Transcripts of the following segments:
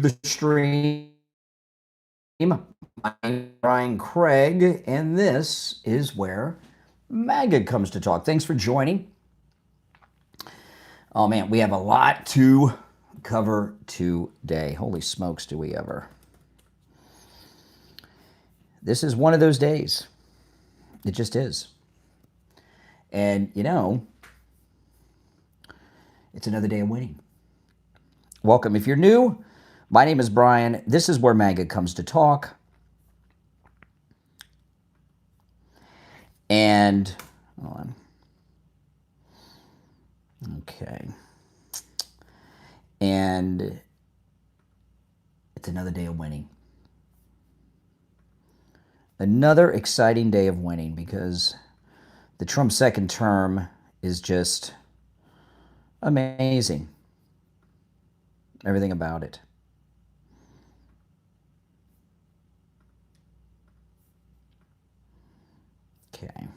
the stream. I'm Brian Craig, and this is where MAGA comes to talk. Thanks for joining. Oh man, we have a lot to cover today. Holy smokes, do we ever. This is one of those days. It just is. And you know, it's another day of winning. Welcome. If you're new, my name is Brian. This is where MAGA comes to talk. And, hold on. Okay. And it's another day of winning. Another exciting day of winning because the Trump second term is just amazing. Everything about it. Okay.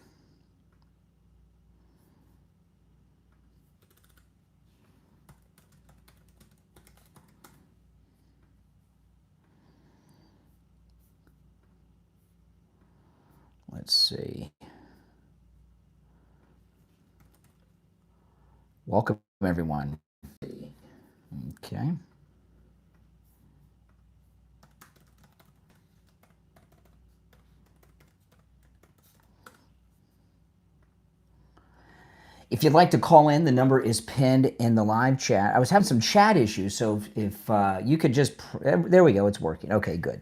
Let's see. Welcome, everyone. Okay. You If you'd like to call in, the number is pinned in the live chat. I was having some chat issues, so if you could just... There we go, it's working. Okay, good.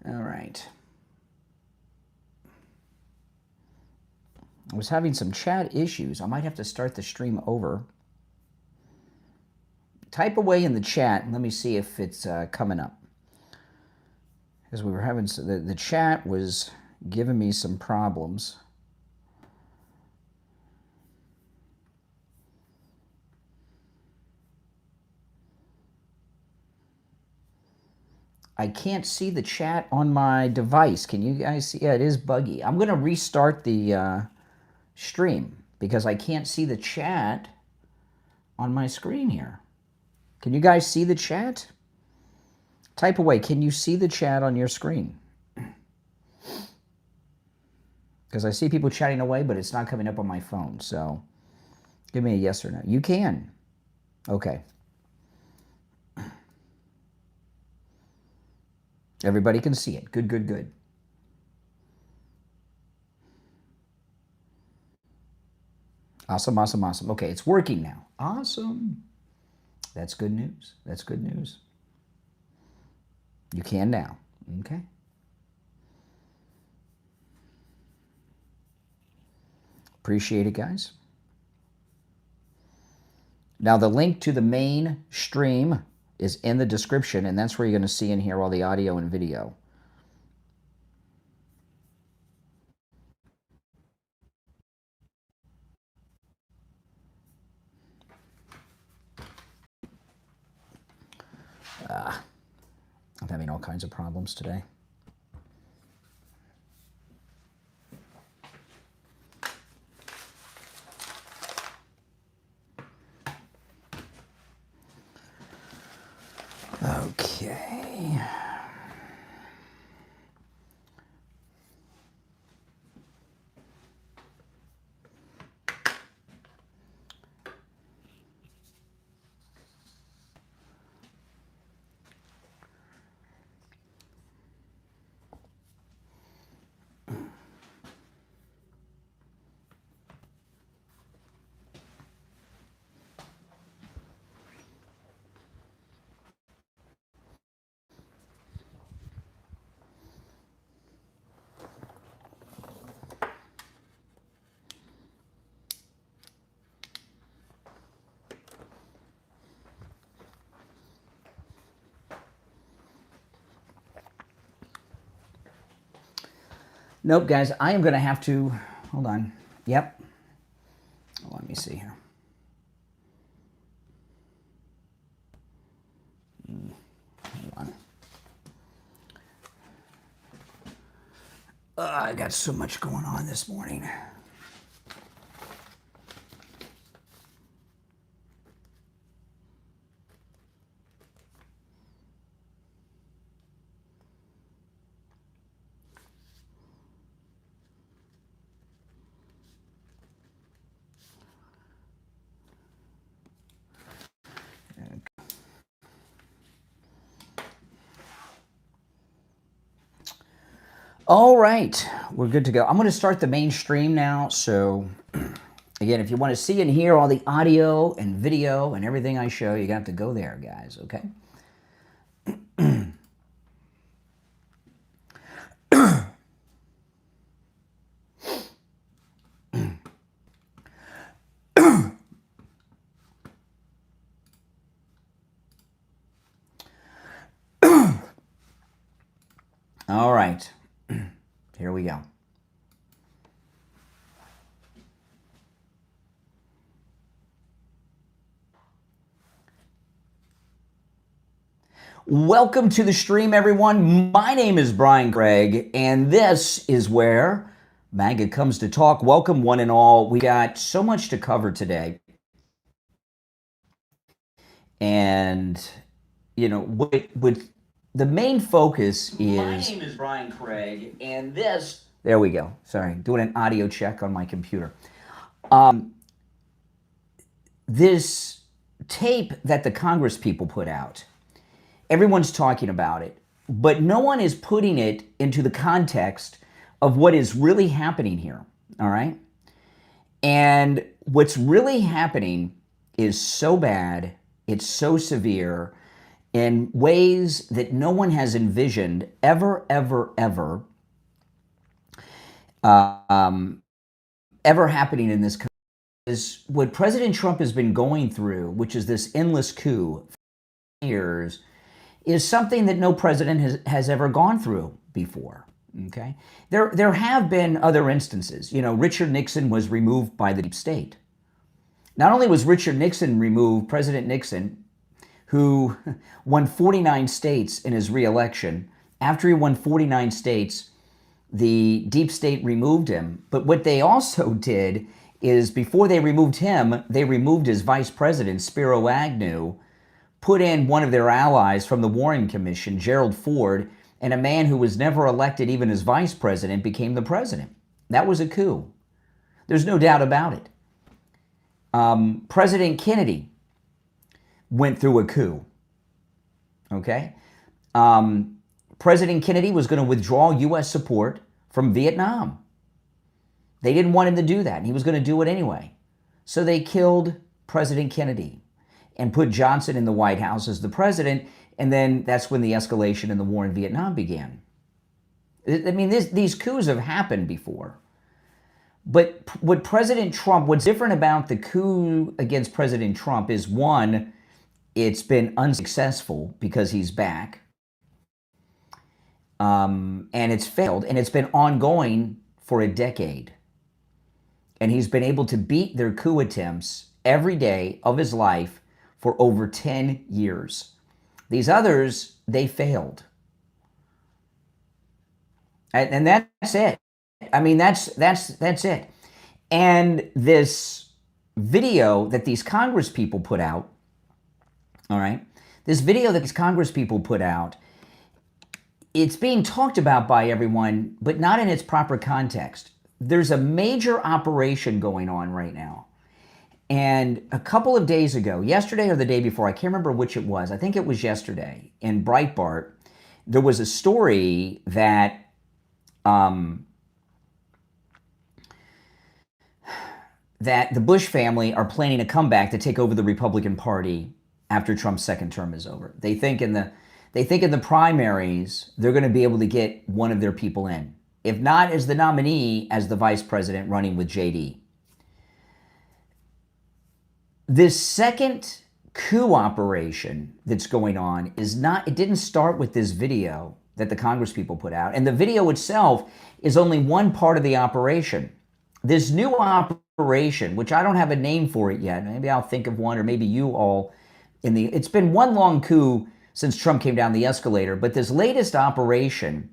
All right. I was having some chat issues. I might have to start the stream over. Type away in the chat, and let me see if it's coming up. Because we were having... The chat was giving me some problems. I can't see the chat on my device. Can you guys see? Yeah, it is buggy. I'm going to restart the stream because I can't see the chat on my screen here. Can you guys see the chat? Type away. Can you see the chat on your screen? Because I see people chatting away, but it's not coming up on my phone. So give me a yes or no. You can. Okay. Everybody can see it. Good, good, good. Awesome, awesome, awesome. Okay, it's working now. Awesome. That's good news. That's good news. You can now. Okay. Appreciate it, guys. Now, the link to the main stream is in the description, and that's where you're going to see and hear all the audio and video. I'm having all kinds of problems today. Okay. Nope, guys, I am going to have to... Hold on. Yep. Let me see here. Hold on. I got so much going on this morning. All right, we're good to go. I'm going to start the main stream now. So, again, if you want to see and hear all the audio and video and everything I show, you got to go there, guys, okay? All right, here we go. Welcome to the stream, everyone. My name is Brian Craig, and this is where MAGA comes to talk. Welcome, one and all. We got so much to cover today. And, you know, with the main focus is... My name is Brian Craig, and this... There we go. Sorry, doing an audio check on my computer. This tape that the Congress people put out, everyone's talking about it, but no one is putting it into the context of what is really happening here, all right? And what's really happening is so bad, it's so severe, in ways that no one has envisioned ever happening in this country. Is what President Trump has been going through, which is this endless coup for years, is something that no president has ever gone through before. Okay, there have been other instances. You know, Richard Nixon was removed by the deep state. Not only was Richard Nixon removed, President Nixon, who won 49 states in his reelection, after he won 49 states, the deep state removed him. But what they also did is, before they removed him, they removed his vice president, Spiro Agnew, put in one of their allies from the Warren Commission, Gerald Ford, and a man who was never elected even as vice president became the president. That was a coup. There's no doubt about it. President Kennedy went through a coup. Okay? President Kennedy was going to withdraw U.S. support from Vietnam. They didn't want him to do that, and he was going to do it anyway. So they killed President Kennedy and put Johnson in the White House as the president, and then that's when the escalation in the war in Vietnam began. I mean, these coups have happened before. But what President Trump, what's different about the coup against President Trump is, one, it's been unsuccessful because he's back, and it's failed, and it's been ongoing for a decade. And he's been able to beat their coup attempts every day of his life for over 10 years. These others, they failed. And that's it. I mean, that's it. And this video that these Congress people put out, all right, this video that these Congress people put out, it's being talked about by everyone, but not in its proper context. There's a major operation going on right now. And a couple of days ago, yesterday or the day before, I can't remember which it was. I think it was yesterday, in Breitbart, there was a story that that the Bush family are planning a comeback to take over the Republican Party after Trump's second term is over. They think in the primaries, they're going to be able to get one of their people in. If not as the nominee, as the vice president running with JD. This second coup operation that's going on it didn't start with this video that the Congress people put out. And the video itself is only one part of the operation. This new operation, which I don't have a name for it yet, maybe I'll think of one, or maybe you all it's been one long coup since Trump came down the escalator, but this latest operation,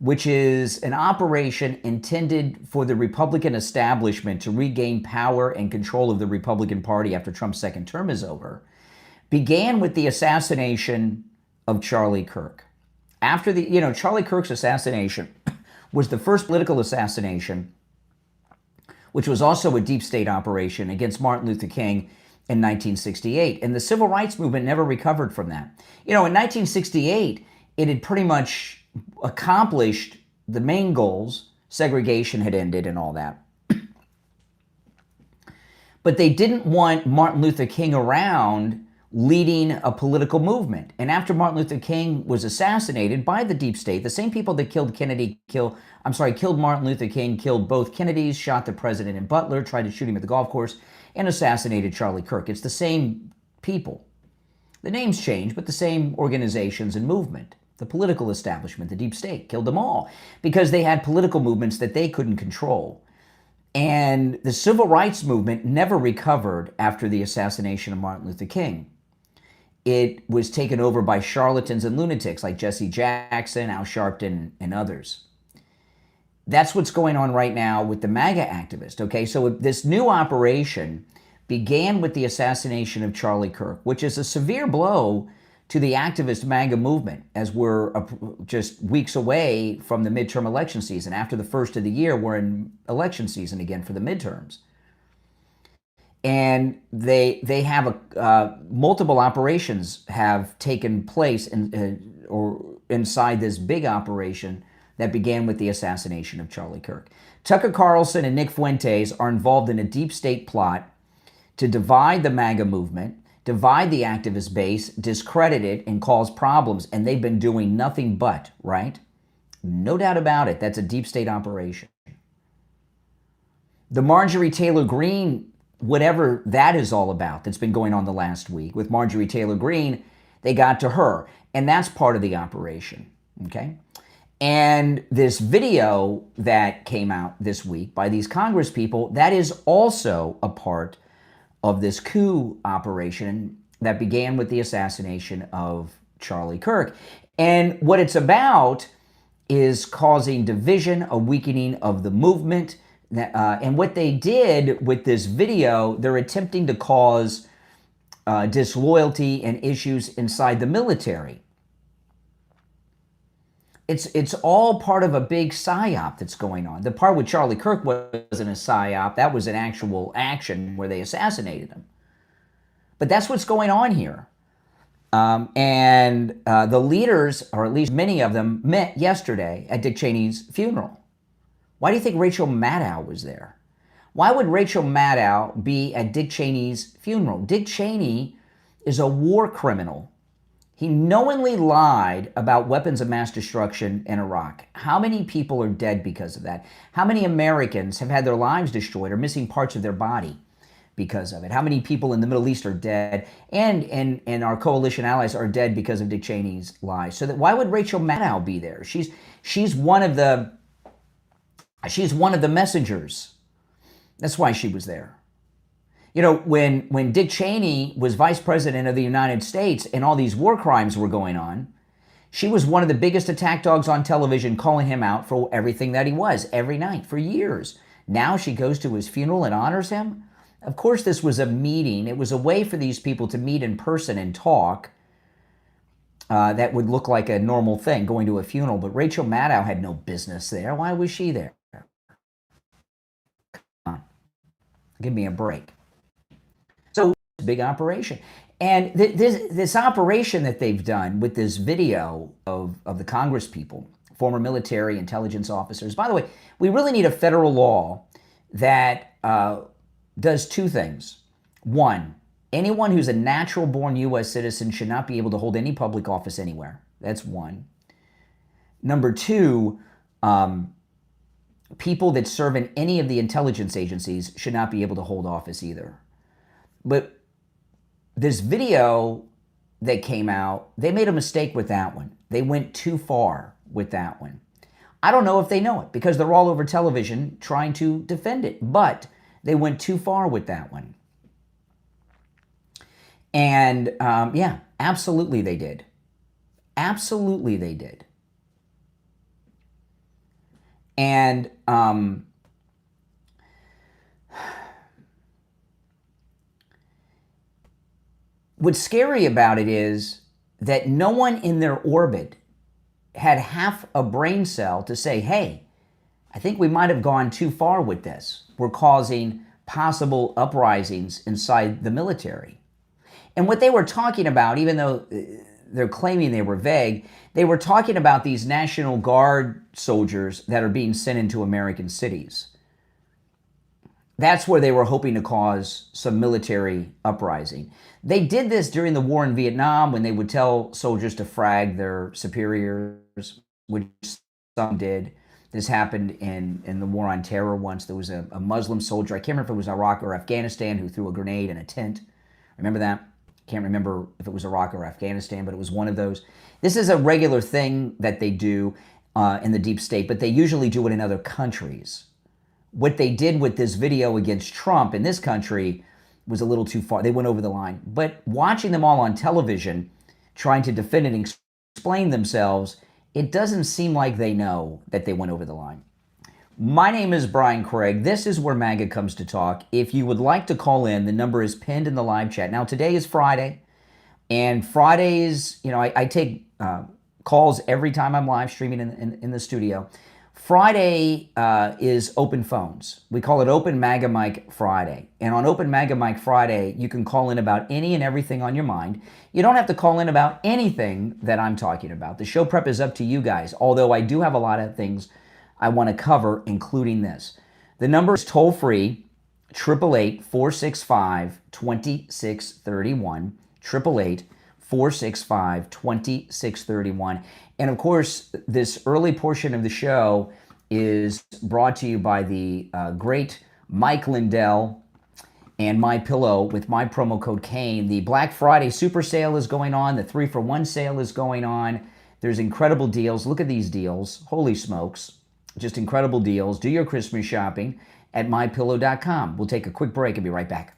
which is an operation intended for the Republican establishment to regain power and control of the Republican Party after Trump's second term is over, began with the assassination of Charlie Kirk. After Charlie Kirk's assassination was the first political assassination, which was also a deep state operation against Martin Luther King in 1968. And the civil rights movement never recovered from that. In 1968, it had pretty much accomplished the main goals, segregation had ended and all that. But they didn't want Martin Luther King around leading a political movement. And after Martin Luther King was assassinated by the deep state, the same people that killed Martin Luther King, killed both Kennedys, shot the president in Butler, tried to shoot him at the golf course, and assassinated Charlie Kirk. It's the same people. The names changed, but the same organizations and movement. The political establishment, the deep state, killed them all because they had political movements that they couldn't control. And the civil rights movement never recovered after the assassination of Martin Luther King. It was taken over by charlatans and lunatics like Jesse Jackson, Al Sharpton, and others. That's what's going on right now with the MAGA activist, okay? So this new operation began with the assassination of Charlie Kirk, which is a severe blow to the activist MAGA movement, as we're just weeks away from the midterm election season. After the first of the year, we're in election season again for the midterms. And they have multiple operations have taken place inside this big operation that began with the assassination of Charlie Kirk. Tucker Carlson and Nick Fuentes are involved in a deep state plot to divide the MAGA movement, divide the activist base, discredit it, and cause problems. And they've been doing nothing but, right? No doubt about it. That's a deep state operation. The Marjorie Taylor Greene, whatever that is all about, that's been going on the last week with Marjorie Taylor Greene, they got to her. And that's part of the operation, okay? And this video that came out this week by these Congress people, that is also a part of this coup operation that began with the assassination of Charlie Kirk. And what it's about is causing division, a weakening of the movement. And what they did with this video, they're attempting to cause disloyalty and issues inside the military. It's all part of a big psyop that's going on. The part with Charlie Kirk wasn't a psyop. That was an actual action where they assassinated him. But that's what's going on here. And the leaders, or at least many of them, met yesterday at Dick Cheney's funeral. Why do you think Rachel Maddow was there? Why would Rachel Maddow be at Dick Cheney's funeral? Dick Cheney is a war criminal. He knowingly lied about weapons of mass destruction in Iraq. How many people are dead because of that? How many Americans have had their lives destroyed or missing parts of their body because of it? How many people in the Middle East are dead and our coalition allies are dead because of Dick Cheney's lies? So that why would Rachel Maddow be there? She's one of the messengers. That's why she was there. You know, when Dick Cheney was vice president of the United States and all these war crimes were going on, she was one of the biggest attack dogs on television, calling him out for everything that he was every night for years. Now she goes to his funeral and honors him. Of course, this was a meeting. It was a way for these people to meet in person and talk. That would look like a normal thing, going to a funeral. But Rachel Maddow had no business there. Why was she there? Come on. Give me a break. So, big operation. And this operation that they've done with this video of the Congress people, former military intelligence officers. By the way, we really need a federal law that does two things. One, anyone who's a natural-born U.S. citizen should not be able to hold any public office anywhere. That's one. Number two, people that serve in any of the intelligence agencies should not be able to hold office either. But this video that came out, they made a mistake with that one. They went too far with that one. I don't know if they know it because they're all over television trying to defend it, but they went too far with that one. And yeah, absolutely they did. Absolutely they did. And what's scary about it is that no one in their orbit had half a brain cell to say, hey, I think we might have gone too far with this. We're causing possible uprisings inside the military. And what they were talking about, even though they're claiming they were vague. They were talking about these National Guard soldiers that are being sent into American cities. That's where they were hoping to cause some military uprising. They did this during the war in Vietnam when they would tell soldiers to frag their superiors, which some did. This happened in the war on terror once. There was a Muslim soldier, I can't remember if it was Iraq or Afghanistan, who threw a grenade in a tent. Remember that? Can't remember if it was Iraq or Afghanistan, but it was one of those. This is a regular thing that they do in the deep state, but they usually do it in other countries. What they did with this video against Trump in this country was a little too far. They went over the line. But watching them all on television, trying to defend and explain themselves, it doesn't seem like they know that they went over the line. My name is Brian Craig. This is where MAGA comes to talk. If you would like to call in, the number is pinned in the live chat. Now, today is Friday, and Fridays, I take calls every time I'm live streaming in the studio. Friday is open phones. We call it Open MAGA Mic Friday. And on Open MAGA Mic Friday, you can call in about any and everything on your mind. You don't have to call in about anything that I'm talking about. The show prep is up to you guys, although I do have a lot of things I want to cover, including this. The number is toll-free, 888-465-2631, 888-465-2631. And of course, this early portion of the show is brought to you by the great Mike Lindell and MyPillow with my promo code Kane. The Black Friday super sale is going on. The 3-for-1 sale is going on. There's incredible deals. Look at these deals. Holy smokes. Just incredible deals. Do your Christmas shopping at MyPillow.com. We'll take a quick break and be right back.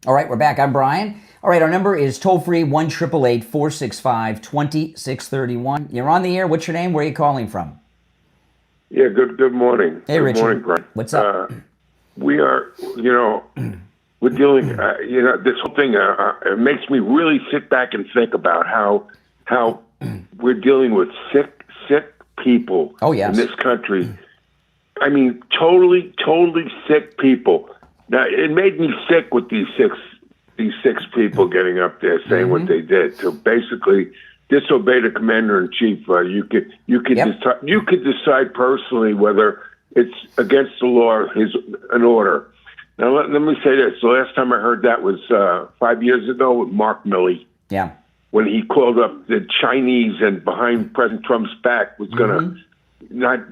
All right, we're back. I'm Brian. All right, our number is toll-free, 1-888-465-2631. You're on the air. What's your name? Where are you calling from? Yeah, good morning. Hey, Richard. Good morning, Brian. What's up? We are, we're dealing, this whole thing, it makes me really sit back and think about how we're dealing with sick people in this country. I mean, totally sick people. Now, it made me sick with these six people getting up there saying what they did to basically disobey the commander-in-chief. You could decide personally whether it's against the law, an order. Now, let me say this. The last time I heard that was 5 years ago with Mark Milley. Yeah. When he called up the Chinese and behind President Trump's back was going to not.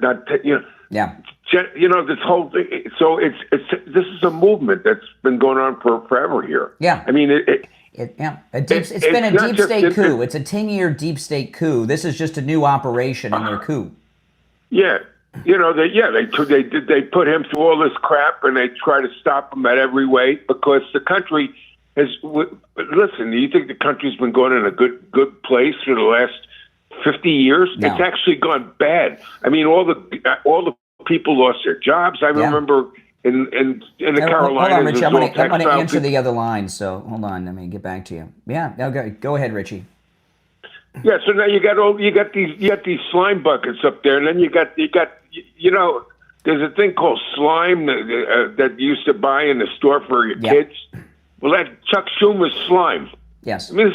this whole thing. So this is a movement that's been going on for forever here. Yeah. I mean, it's been a deep state coup. It's a 10-year deep state coup. This is just a new operation in their coup. Yeah. They put him through all this crap, and they try to stop him at every way because the country has. Listen, do you think the country's been going in a good place for the last 50 years? No. It's actually gone bad. I mean, all the people lost their jobs. I remember in the Carolinas. Hold on, Richie. I'm going to answer the other line. So hold on. Let me get back to you. Yeah. Okay. Go ahead, Richie. Yeah. So now you got these slime buckets up there, and then you got there's a thing called slime that you used to buy in the store for your kids. Well, that Chuck Schumer's slime. Yes. I mean,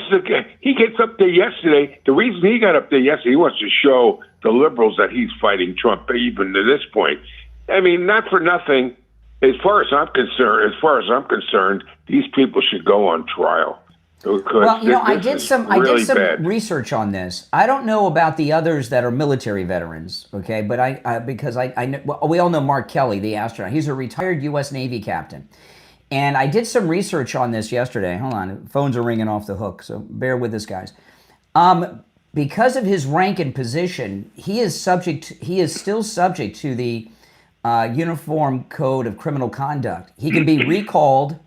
he gets up there yesterday. The reason he got up there yesterday, he wants to show the liberals that he's fighting Trump, even to this point. I mean, not for nothing. As far as I'm concerned, these people should go on trial. Well, I did some research on this. I don't know about the others that are military veterans, okay? But because I know, well, we all know Mark Kelly, the astronaut. He's a retired U.S. Navy captain. And I did some research on this yesterday. Hold on, phones are ringing off the hook, so bear with us, guys. Because of his rank and position, he is still subject to the Uniform Code of Criminal Conduct. He can be recalled,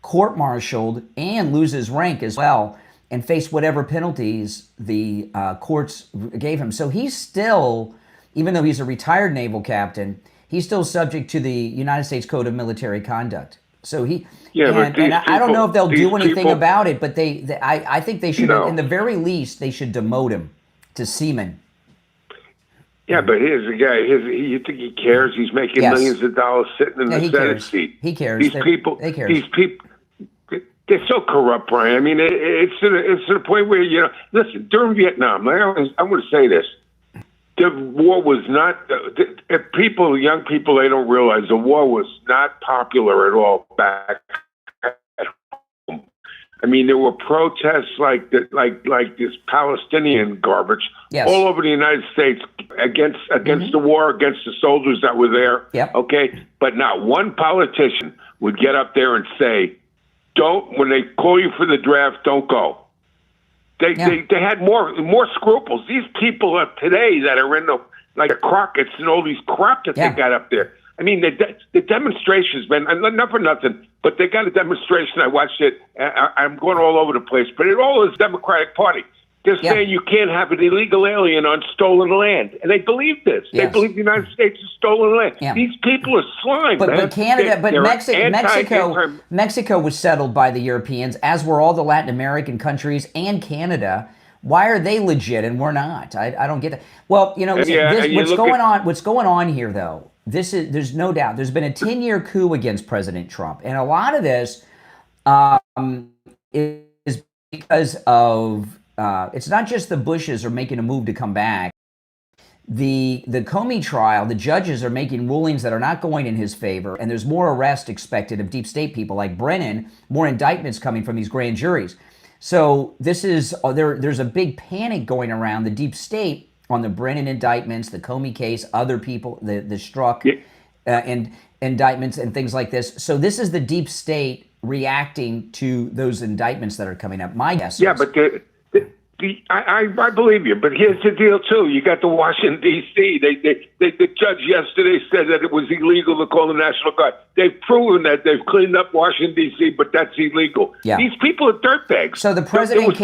court-martialed, and lose his rank as well, and face whatever penalties the courts gave him. So he's still, even though he's a retired naval captain, he's still subject to the United States Code of Military Conduct. So I don't know if they'll do anything about it, but I think they should, in the very least, they should demote him to seaman. Yeah, but here's the guy. You think he cares? He's making millions of dollars sitting in the Senate seat. He cares. These people, they're so corrupt, Brian. I mean, it's to the point where, listen, during Vietnam, I want to say this. The war was not, young people, they don't realize the war was not popular at all back at home. I mean, there were protests like this Palestinian garbage all over the United States against the war, against the soldiers that were there. Yep. Okay. But not one politician would get up there and say, when they call you for the draft, don't go. They had more scruples. These people of today that are in the Crockett's and all these crap that they got up there. I mean, the demonstrations, man, not for nothing, but they got a demonstration. I watched it. I'm going all over the place, but it all is Democratic Party. They're saying you can't have an illegal alien on stolen land. And they believe this. Yes. They believe the United States is stolen land. Yeah. These people are slime, man. But Canada, Mexico was settled by the Europeans, as were all the Latin American countries and Canada. Why are they legit and we're not? I don't get that. Well, what's going on here, though, there's no doubt. There's been a 10-year coup against President Trump. And a lot of this is because of... it's not just the Bushes are making a move to come back. The Comey trial, the judges are making rulings that are not going in his favor, and there's more arrest expected of deep state people like Brennan, more indictments coming from these grand juries. So this is there's a big panic going around the deep state on the Brennan indictments, the Comey case, other people, the Strzok and indictments and things like this. So this is the deep state reacting to those indictments that are coming up. My guess is. But I believe you, but here's the deal too. You got the Washington D.C. The judge yesterday said that it was illegal to call the National Guard. They've proven that they've cleaned up Washington D.C., but that's illegal. Yeah. These people are dirtbags. So the president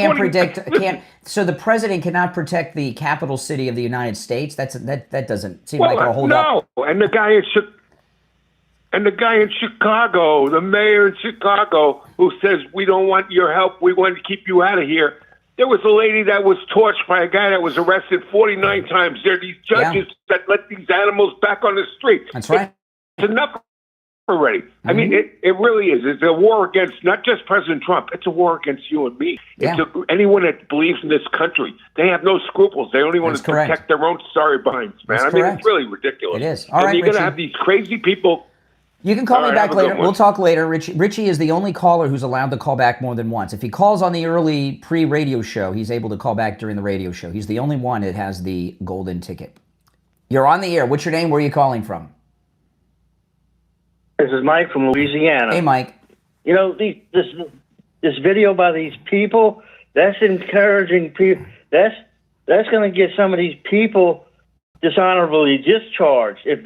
So the president cannot protect the capital city of the United States. That doesn't seem like it'll hold up. No, and the guy in Chicago, the mayor in Chicago, who says we don't want your help, we want to keep you out of here. There was a lady that was torched by a guy that was arrested 49 times. There are these judges that let these animals back on the street. That's right. It's enough already. Mm-hmm. I mean, it really is. It's a war against not just President Trump. It's a war against you and me. Yeah. It's anyone that believes in this country. They have no scruples. They only want to protect their own sorry behinds, man. That's mean, it's really ridiculous. It is. All right, you're going to have these crazy people. You can call me back later. We'll talk later. Richie is the only caller who's allowed to call back more than once. If he calls on the early pre-radio show, he's able to call back during the radio show. He's the only one that has the golden ticket. You're on the air. What's your name? Where are you calling from? This is Mike from Louisiana. Hey, Mike. You know, this video by these people, that's encouraging people. That's going to get some of these people dishonorably discharged if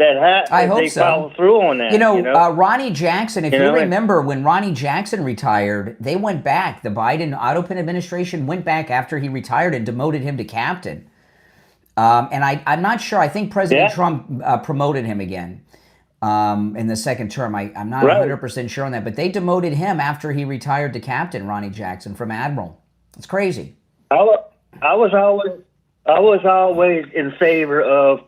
I hope they so. follow through on that. Ronnie Jackson, if you remember, when Ronnie Jackson retired, they went back. The Biden Autopin administration went back after he retired and demoted him to captain. And I'm not sure. I think President Trump promoted him again in the second term. I'm not 100% sure on that. But they demoted him after he retired to captain, Ronnie Jackson, from admiral. It's crazy. I was always in favor of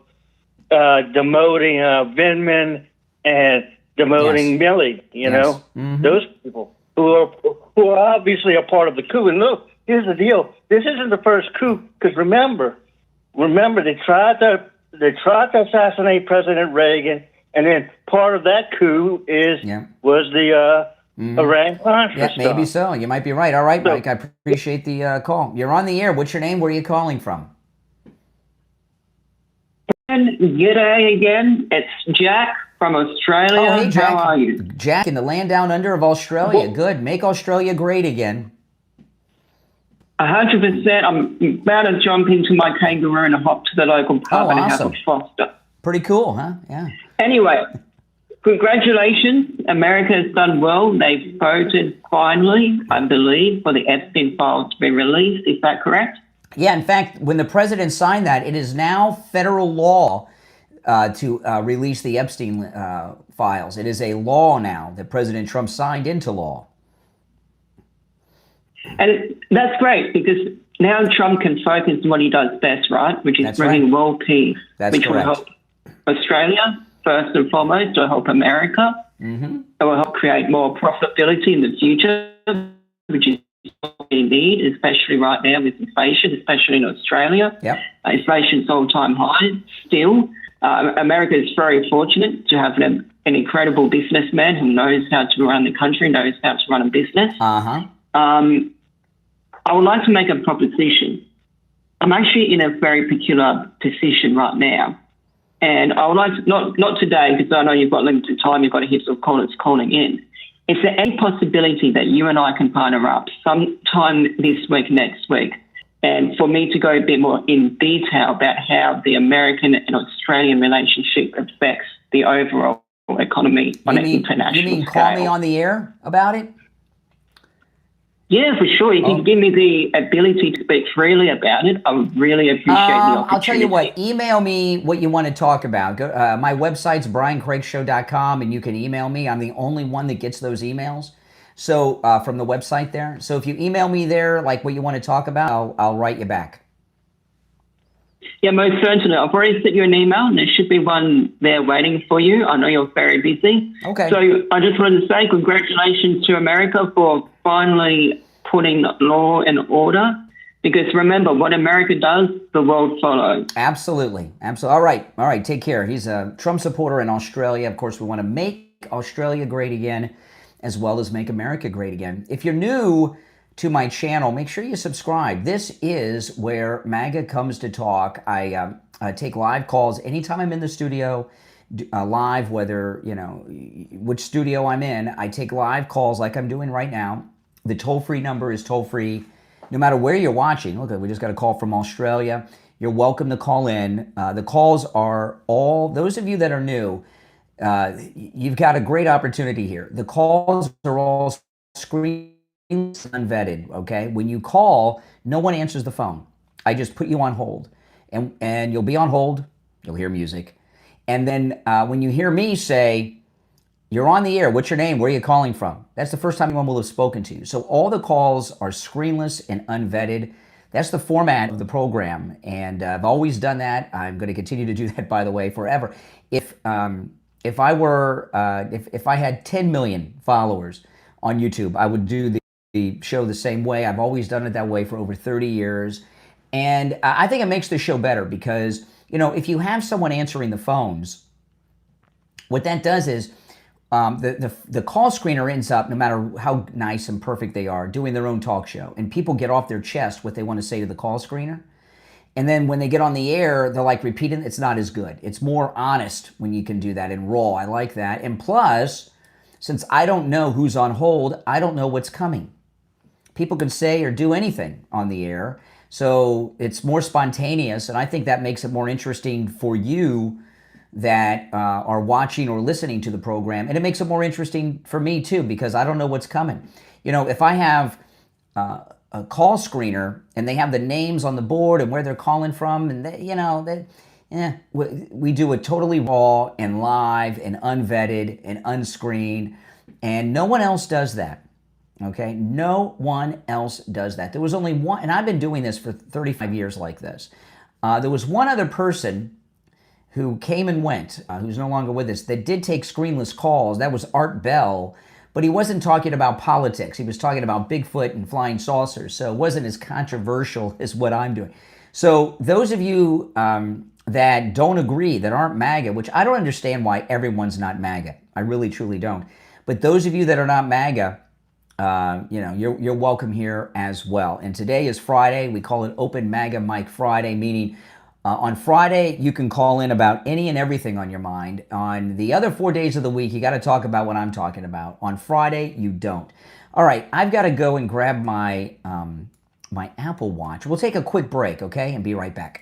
demoting Vindman and demoting Milley. You know, those people who are obviously a part of the coup. And look, here's the deal: this isn't the first coup. Because remember, they tried to assassinate President Reagan, and then part of that coup was the Iran-Contra stuff. Maybe so. You might be right. All right, Mike. I appreciate the call. You're on the air. What's your name? Where are you calling from? G'day again. It's Jack from Australia. Oh, hey, Jack. How are you? Jack in the land down under of Australia. Good. Make Australia great again. 100%. I'm about to jump into my kangaroo and hop to the local pub and have a Foster. Pretty cool, huh? Yeah. Anyway, congratulations. America has done well. They've voted finally, I believe, for the Epstein files to be released. Is that correct? Yeah, in fact, when the president signed that, it is now federal law to release the Epstein files. It is a law now that President Trump signed into law. And that's great because now Trump can focus on what he does best, right? Which is bringing world peace, which will help Australia, first and foremost, will help America. It will help create more profitability in the future, which is what we need, especially right now with inflation, especially in Australia. Inflation's all-time high still. America is very fortunate to have an incredible businessman who knows how to run the country, knows how to run a business. I would like to make a proposition. I'm actually in a very peculiar position right now. And I would like to, not today, because I know you've got limited time, you've got a heaps of callers calling in. Is there any possibility that you and I can partner up sometime this week, next week, and for me to go a bit more in detail about how the American and Australian relationship affects the overall economy on an international scale? You mean call me on the air about it? Yeah, for sure. If you give me the ability to speak freely about it, I would really appreciate the opportunity. I'll tell you what, email me what you want to talk about. Go, my website's briancraigshow.com, and you can email me. I'm the only one that gets those emails so from the website there. So if you email me there, like what you want to talk about, I'll write you back. Yeah, most certainly. I've already sent you an email, and there should be one there waiting for you. I know you're very busy. Okay. So I just wanted to say congratulations to America for finally putting law and order. Because remember, what America does, the world follows. Absolutely. Absolutely. All right. Take care. He's a Trump supporter in Australia. Of course, we want to make Australia great again, as well as make America great again. If you're new to my channel, make sure you subscribe. This is where MAGA comes to talk. I take live calls anytime I'm in the studio, live, whether, which studio I'm in. I take live calls like I'm doing right now. The toll-free number is toll-free. No matter where you're watching, look, we just got a call from Australia. You're welcome to call in. The calls are all, those of you that are new, you've got a great opportunity here. The calls are all screened, unvetted, okay? When you call, no one answers the phone. I just put you on hold. And you'll be on hold. You'll hear music. And then when you hear me say, you're on the air, what's your name? Where are you calling from? That's the first time anyone will have spoken to you. So all the calls are screenless and unvetted. That's the format of the program. And I've always done that. I'm going to continue to do that, by the way, forever. If I had 10 million followers on YouTube, I would do the show the same way. I've always done it that way for over 30 years. And I think it makes the show better because, if you have someone answering the phones, what that does is the call screener ends up, no matter how nice and perfect they are, doing their own talk show. And people get off their chest what they want to say to the call screener. And then when they get on the air, they're like repeating, it's not as good. It's more honest when you can do that and raw. I like that. And plus, Since I don't know who's on hold, I don't know what's coming. People can say or do anything on the air, so it's more spontaneous, and I think that makes it more interesting for you that are watching or listening to the program, and it makes it more interesting for me too, because I don't know what's coming. You know, if I have a call screener and they have the names on the board and where they're calling from, and we do it totally raw and live and unvetted and unscreened, and no one else does that. Okay, no one else does that. There was only one, and I've been doing this for 35 years like this. There was one other person who came and went, who's no longer with us, that did take screenless calls. That was Art Bell, but he wasn't talking about politics. He was talking about Bigfoot and flying saucers, so it wasn't as controversial as what I'm doing. So those of you that don't agree, that aren't MAGA, which I don't understand why everyone's not MAGA. I really, truly don't. But those of you that are not MAGA, you're welcome here as well. And today is Friday. We call it Open MAGA Mic Friday, meaning on Friday you can call in about any and everything on your mind. On the other 4 days of the week, you got to talk about what I'm talking about. On Friday, you don't. All right, I've got to go and grab my my Apple Watch. We'll take a quick break, okay, and be right back.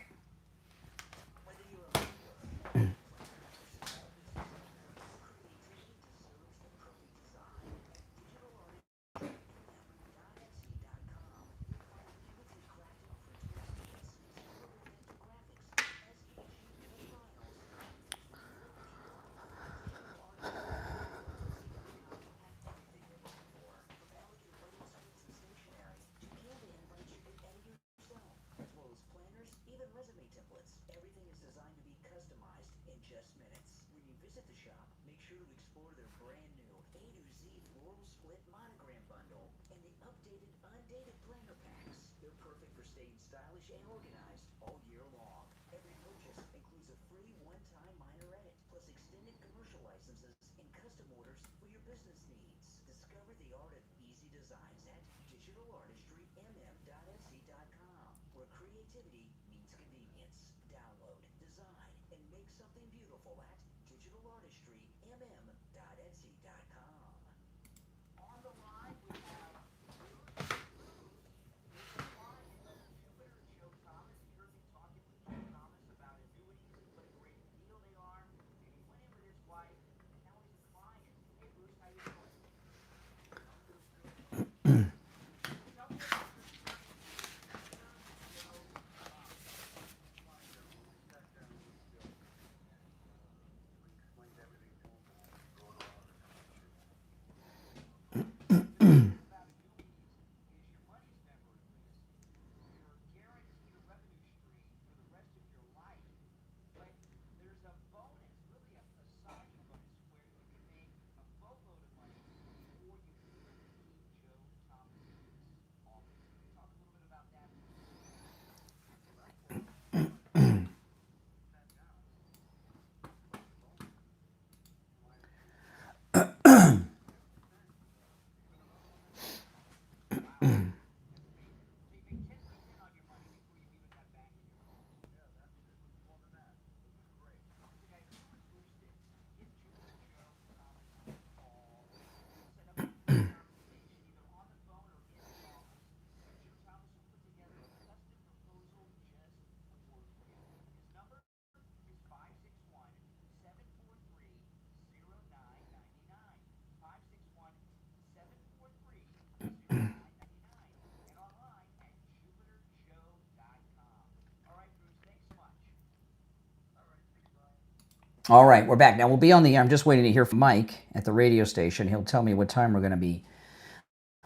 All right, we're back. Now we'll be on the air. I'm just waiting to hear from Mike at the radio station. He'll tell me what time we're going to be.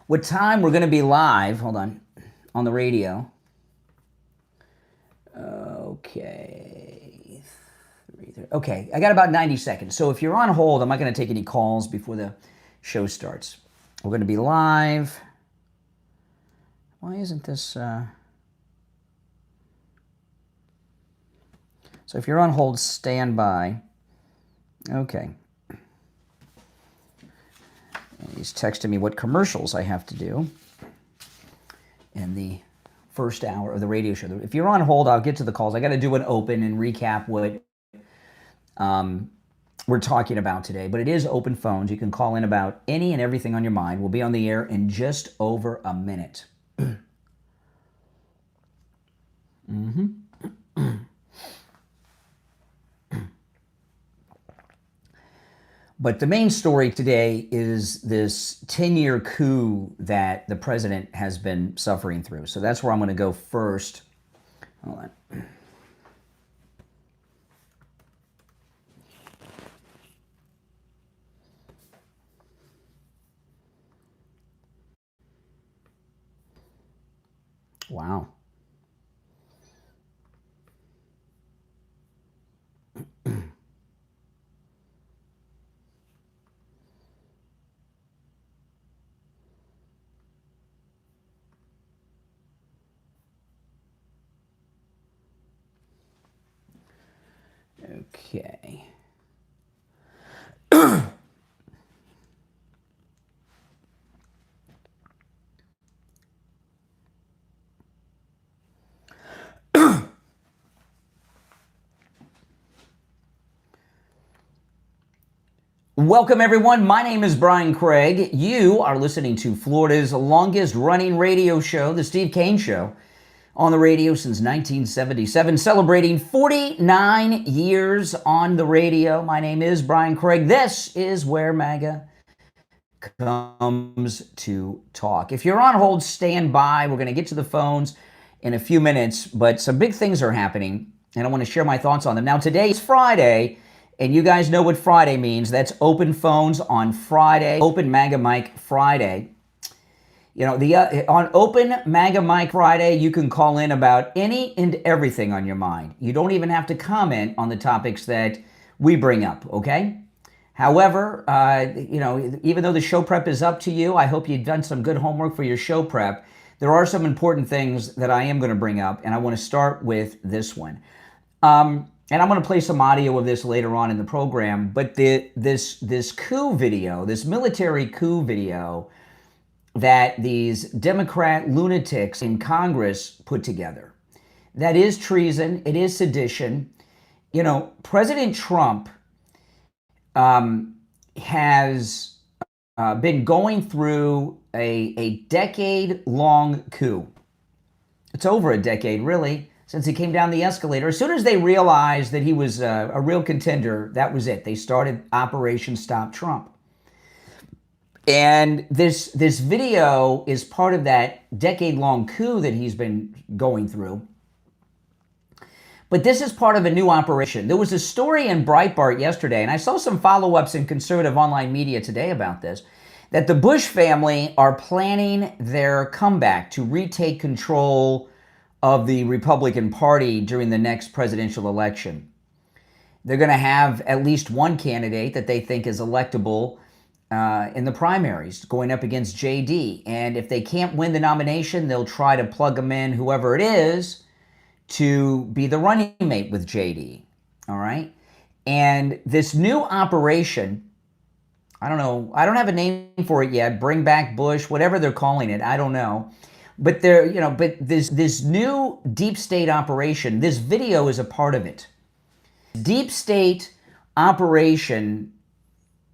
What time we're going to be live? Hold on the radio. Okay. Okay, I got about 90 seconds. So if you're on hold, I'm not going to take any calls before the show starts. We're going to be live. Why isn't this... So if you're on hold, stand by. Okay. And he's texting me what commercials I have to do in the first hour of the radio show. If you're on hold, I'll get to the calls. I got to do an open and recap what we're talking about today, but it is open phones. You can call in about any and everything on your mind. We'll be on the air in just over a minute. But the main story today is this 10-year coup that the president has been suffering through. So that's where I'm going to go first. Hold on. Wow. Okay. Welcome, everyone. My name is Brian Craig. You are listening to Florida's longest running radio show, The Steve Kane Show, on the radio since 1977, celebrating 49 years on the radio. My name is Brian Craig. This is where MAGA comes to talk. If you're on hold, stand by. We're going to get to the phones in a few minutes, but some big things are happening, and I want to share my thoughts on them. Now, today is Friday, and you guys know what Friday means. That's open phones on Friday, Open MAGA Mic Friday. You know, on Open MAGA Mic Friday, you can call in about any and everything on your mind. You don't even have to comment on the topics that we bring up, okay? However, you know, even though the show prep is up to you, I hope you've done some good homework for your show prep. There are some important things that I am going to bring up, and I want to start with this one. And I'm going to play some audio of this later on in the program, but this coup video, this military coup video that these Democrat lunatics in Congress put together, that is treason, it is sedition. You know, President Trump has been going through a decade-long coup. It's over a decade, really, since he came down the escalator. As soon as they realized that he was a real contender, that was it. They started Operation Stop Trump. And this video is part of that decade-long coup that he's been going through. But this is part of a new operation. There was a story in Breitbart yesterday, and I saw some follow-ups in conservative online media today about this, that the Bush family are planning their comeback to retake control of the Republican Party during the next presidential election. They're going to have at least one candidate that they think is electable in the primaries going up against JD. And if they can't win the nomination, they'll try to plug them in, whoever it is, to be the running mate with JD. All right? And this new operation, I don't know, I don't have a name for it yet, Bring Back Bush, whatever they're calling it, I don't know. But this new deep state operation, this video is a part of it. Deep state operation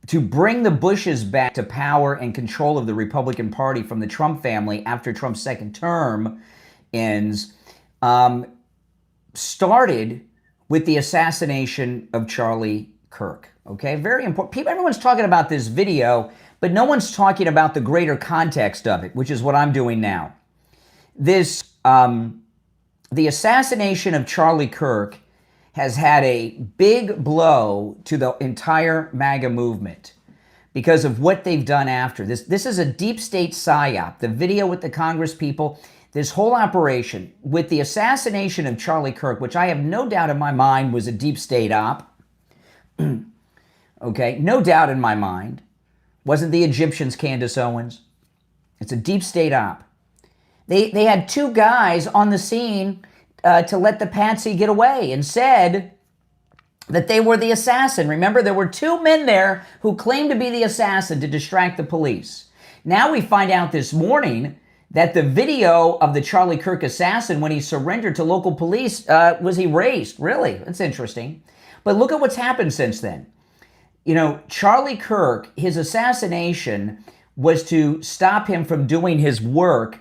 to bring the Bushes back to power and control of the Republican Party from the Trump family after Trump's second term ends, started with the assassination of Charlie Kirk. Okay, very important. Everyone's talking about this video, but no one's talking about the greater context of it, which is what I'm doing now. The assassination of Charlie Kirk has had a big blow to the entire MAGA movement because of what they've done after. This is a deep state psyop. The video with the Congress people, this whole operation with the assassination of Charlie Kirk, which I have no doubt in my mind was a deep state op. Okay, no doubt in my mind. Wasn't the Egyptians Candace Owens? It's a deep state op. They had two guys on the scene to let the patsy get away and said that they were the assassin. Remember, there were two men there who claimed to be the assassin to distract the police. Now we find out this morning that the video of the Charlie Kirk assassin when he surrendered to local police was erased. Really, that's interesting. But look at what's happened since then. You know, Charlie Kirk, his assassination was to stop him from doing his work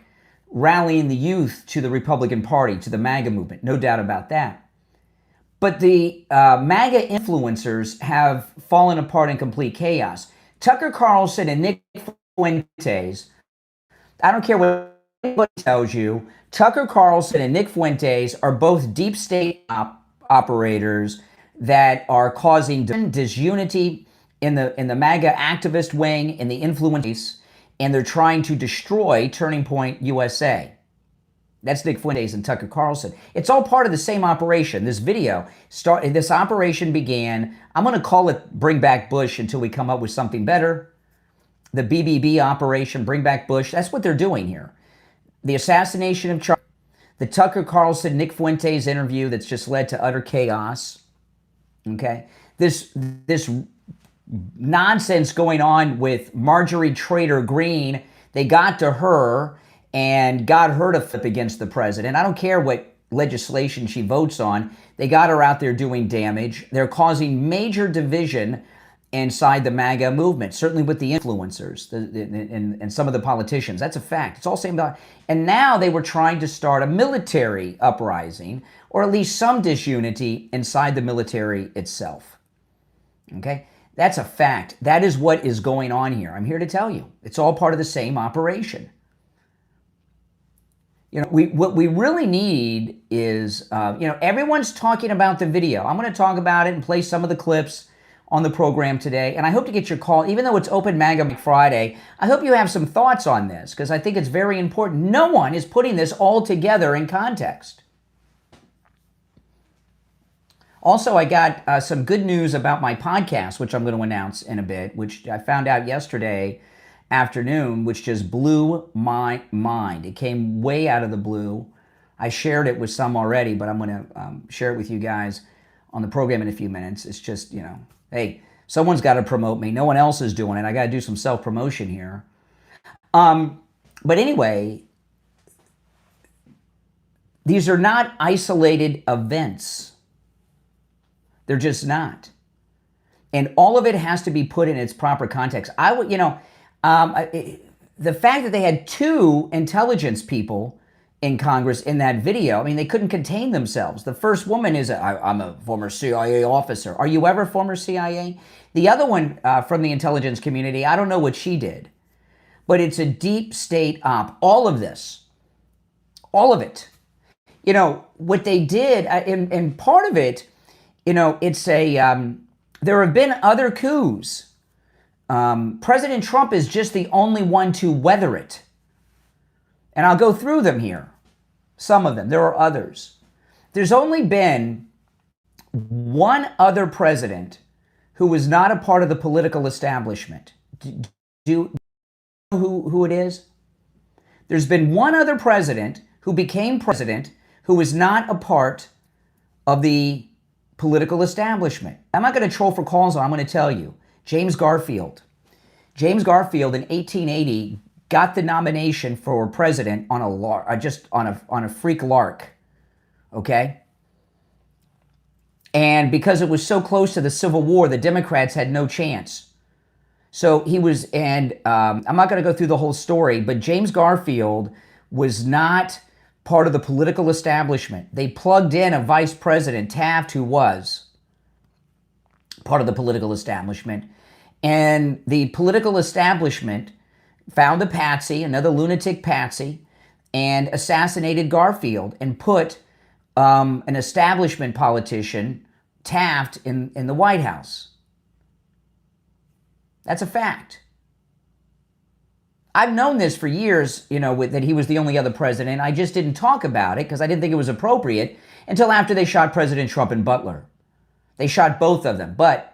rallying the youth to the Republican Party, to the MAGA movement. No doubt about that. But the MAGA influencers have fallen apart in complete chaos. Tucker Carlson and Nick Fuentes, I don't care what anybody tells you, Tucker Carlson and Nick Fuentes are both deep state operators that are causing disunity in the MAGA activist wing, in the influence, and they're trying to destroy Turning Point USA. That's Nick Fuentes and Tucker Carlson. It's all part of the same operation. This this operation began, I'm going to call it Bring Back Bush until we come up with something better. The BBB operation, Bring Back Bush, that's what they're doing here. The assassination of Charlie, the Tucker Carlson, Nick Fuentes interview that's just led to utter chaos. Okay? This nonsense going on with Marjorie Trader Greene, they got to her and got her to flip against the president. I don't care what legislation she votes on. They got her out there doing damage. They're causing major division inside the MAGA movement, certainly with the influencers and some of the politicians. That's a fact. It's all same about. And now they were trying to start a military uprising, or at least some disunity inside the military itself. Okay? That's a fact. That is what is going on here. I'm here to tell you. It's all part of the same operation. You know, what we really need is, everyone's talking about the video. I'm going to talk about it and play some of the clips on the program today. And I hope to get your call, even though it's Open MAGA Friday. I hope you have some thoughts on this, because I think it's very important. No one is putting this all together in context. Also, I got some good news about my podcast, which I'm going to announce in a bit, which I found out yesterday afternoon, which just blew my mind. It came way out of the blue. I shared it with some already, but I'm going to share it with you guys on the program in a few minutes. It's just, hey, someone's got to promote me. No one else is doing it. I got to do some self-promotion here. But anyway, these are not isolated events. They're just not. And all of it has to be put in its proper context. The fact that they had 2 intelligence people in Congress in that video, I mean, they couldn't contain themselves. The first woman is, I'm a former CIA officer. Are you ever former CIA? The other one from the intelligence community, I don't know what she did. But it's a deep state op. All of this. All of it. What they did, and part of it, it's there have been other coups. President Trump is just the only one to weather it. And I'll go through them here. Some of them. There are others. There's only been one other president who was not a part of the political establishment. Do you know who it is? There's been one other president who became president who was not a part of the political establishment. I'm not going to troll for calls. I'm going to tell you. James Garfield. James Garfield in 1880 got the nomination for president on a freak lark. Okay? And because it was so close to the Civil War, the Democrats had no chance. So he was, and I'm not going to go through the whole story, but James Garfield was not part of the political establishment. They plugged in a vice president, Taft, who was part of the political establishment. And the political establishment found a patsy, another lunatic patsy, and assassinated Garfield and put an establishment politician, Taft, in the White House. That's a fact. I've known this for years, that he was the only other president. I just didn't talk about it because I didn't think it was appropriate until after they shot President Trump and Butler. They shot both of them, but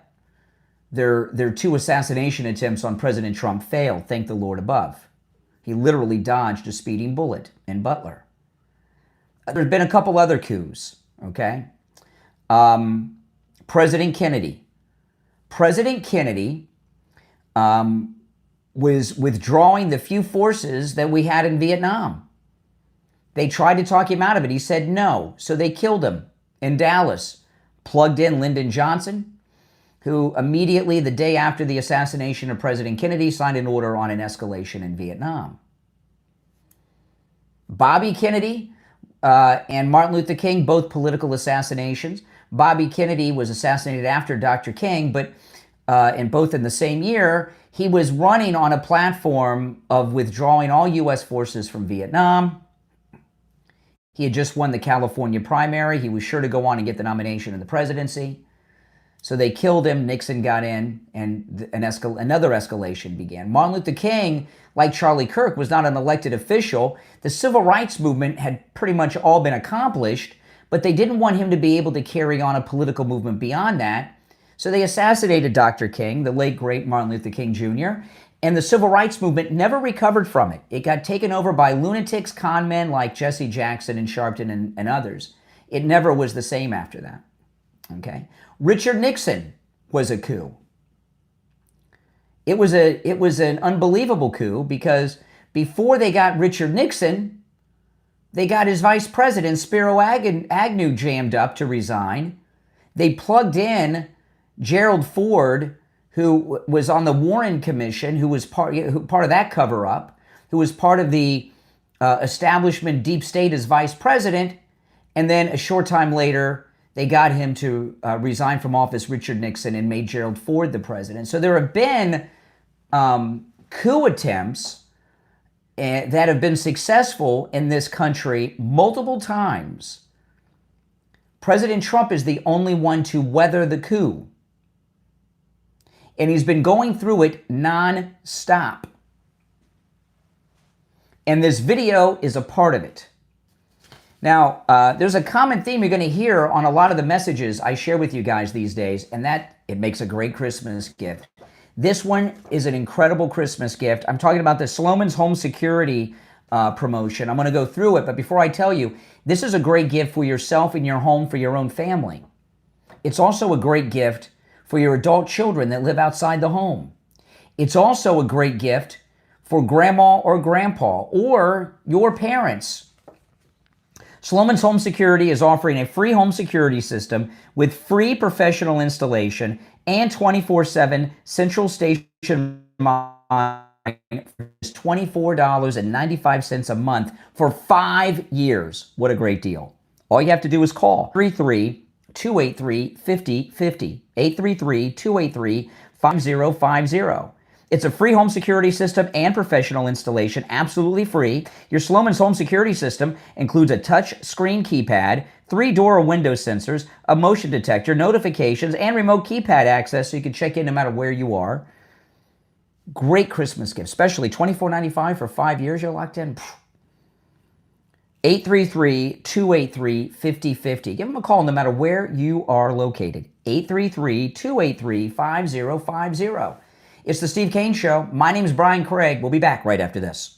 their 2 assassination attempts on President Trump failed, thank the Lord above. He literally dodged a speeding bullet in Butler. There's been a couple other coups, okay? President Kennedy. President Kennedy was withdrawing the few forces that we had in Vietnam. They tried to talk him out of it. He said no, so they killed him in Dallas. Plugged in Lyndon Johnson, who immediately, the day after the assassination of President Kennedy, signed an order on an escalation in Vietnam. Bobby Kennedy and Martin Luther King, both political assassinations. Bobby Kennedy was assassinated after Dr. King, but and both in the same year, he was running on a platform of withdrawing all U.S. forces from Vietnam. He had just won the California primary. He was sure to go on and get the nomination in the presidency. So they killed him, Nixon got in, and another escalation began. Martin Luther King, like Charlie Kirk, was not an elected official. The civil rights movement had pretty much all been accomplished, but they didn't want him to be able to carry on a political movement beyond that. So they assassinated Dr. King, the late, great Martin Luther King Jr., and the civil rights movement never recovered from it. It got taken over by lunatics, con men like Jesse Jackson and Sharpton and others. It never was the same after that. Okay? Richard Nixon was a coup. It was an unbelievable coup because before they got Richard Nixon, they got his vice president, Spiro Agnew, jammed up to resign. They plugged in Gerald Ford, who was on the Warren Commission, who was part of that cover-up, who was part of the establishment deep state as vice president, and then a short time later, they got him to resign from office, Richard Nixon, and made Gerald Ford the president. So there have been coup attempts that have been successful in this country multiple times. President Trump is the only one to weather the coup. And he's been going through it non-stop. And this video is a part of it. Now, there's a common theme you're going to hear on a lot of the messages I share with you guys these days, and that it makes a great Christmas gift. This one is an incredible Christmas gift. I'm talking about the Sloman's Home Security promotion. I'm going to go through it, but before I tell you, this is a great gift for yourself and your home, for your own family. It's also a great gift for your adult children that live outside the home. It's also a great gift for grandma or grandpa or your parents. Sloman's Home Security is offering a free home security system with free professional installation and 24/7 central station monitoring for just $24.95 a month for 5 years. What a great deal. All you have to do is call 833-283-5050, 833-283-5050. It's a free home security system and professional installation, absolutely free. Your Sloman's Home Security System includes a touch screen keypad, 3 door or window sensors, a motion detector, notifications, and remote keypad access so you can check in no matter where you are. Great Christmas gift, especially $24.95 for 5 years. You're locked in. 833-283-5050. Give them a call no matter where you are located. 833-283-5050. It's the Steve Kane Show. My name is Brian Craig. We'll be back right after this.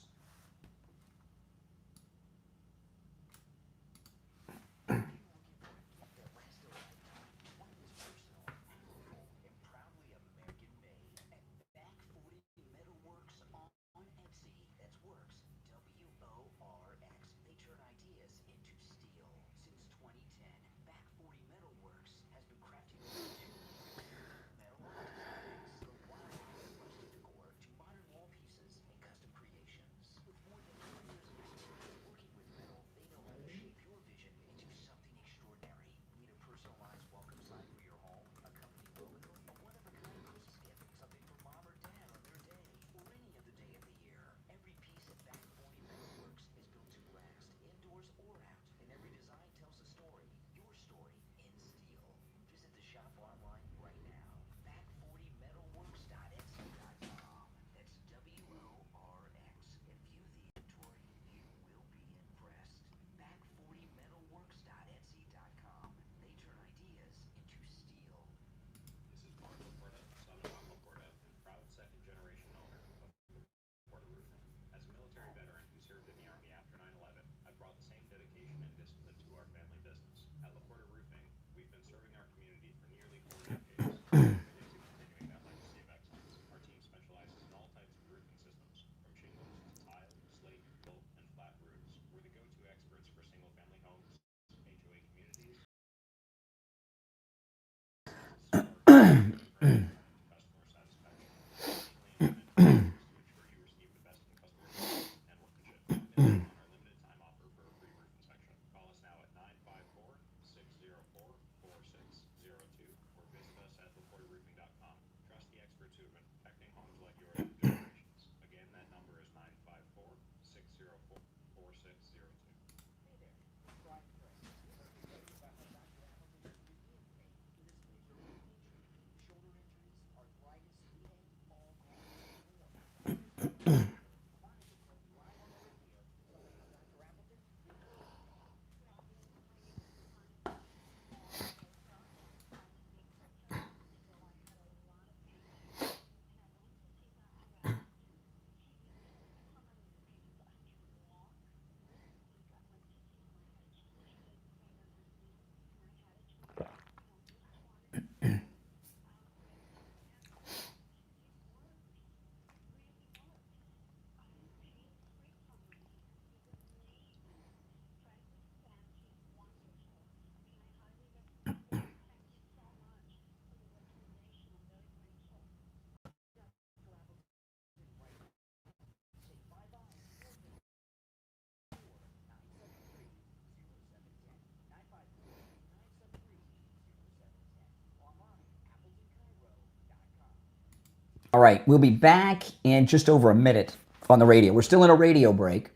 All right, we'll be back in just over a minute on the radio. We're still in a radio break.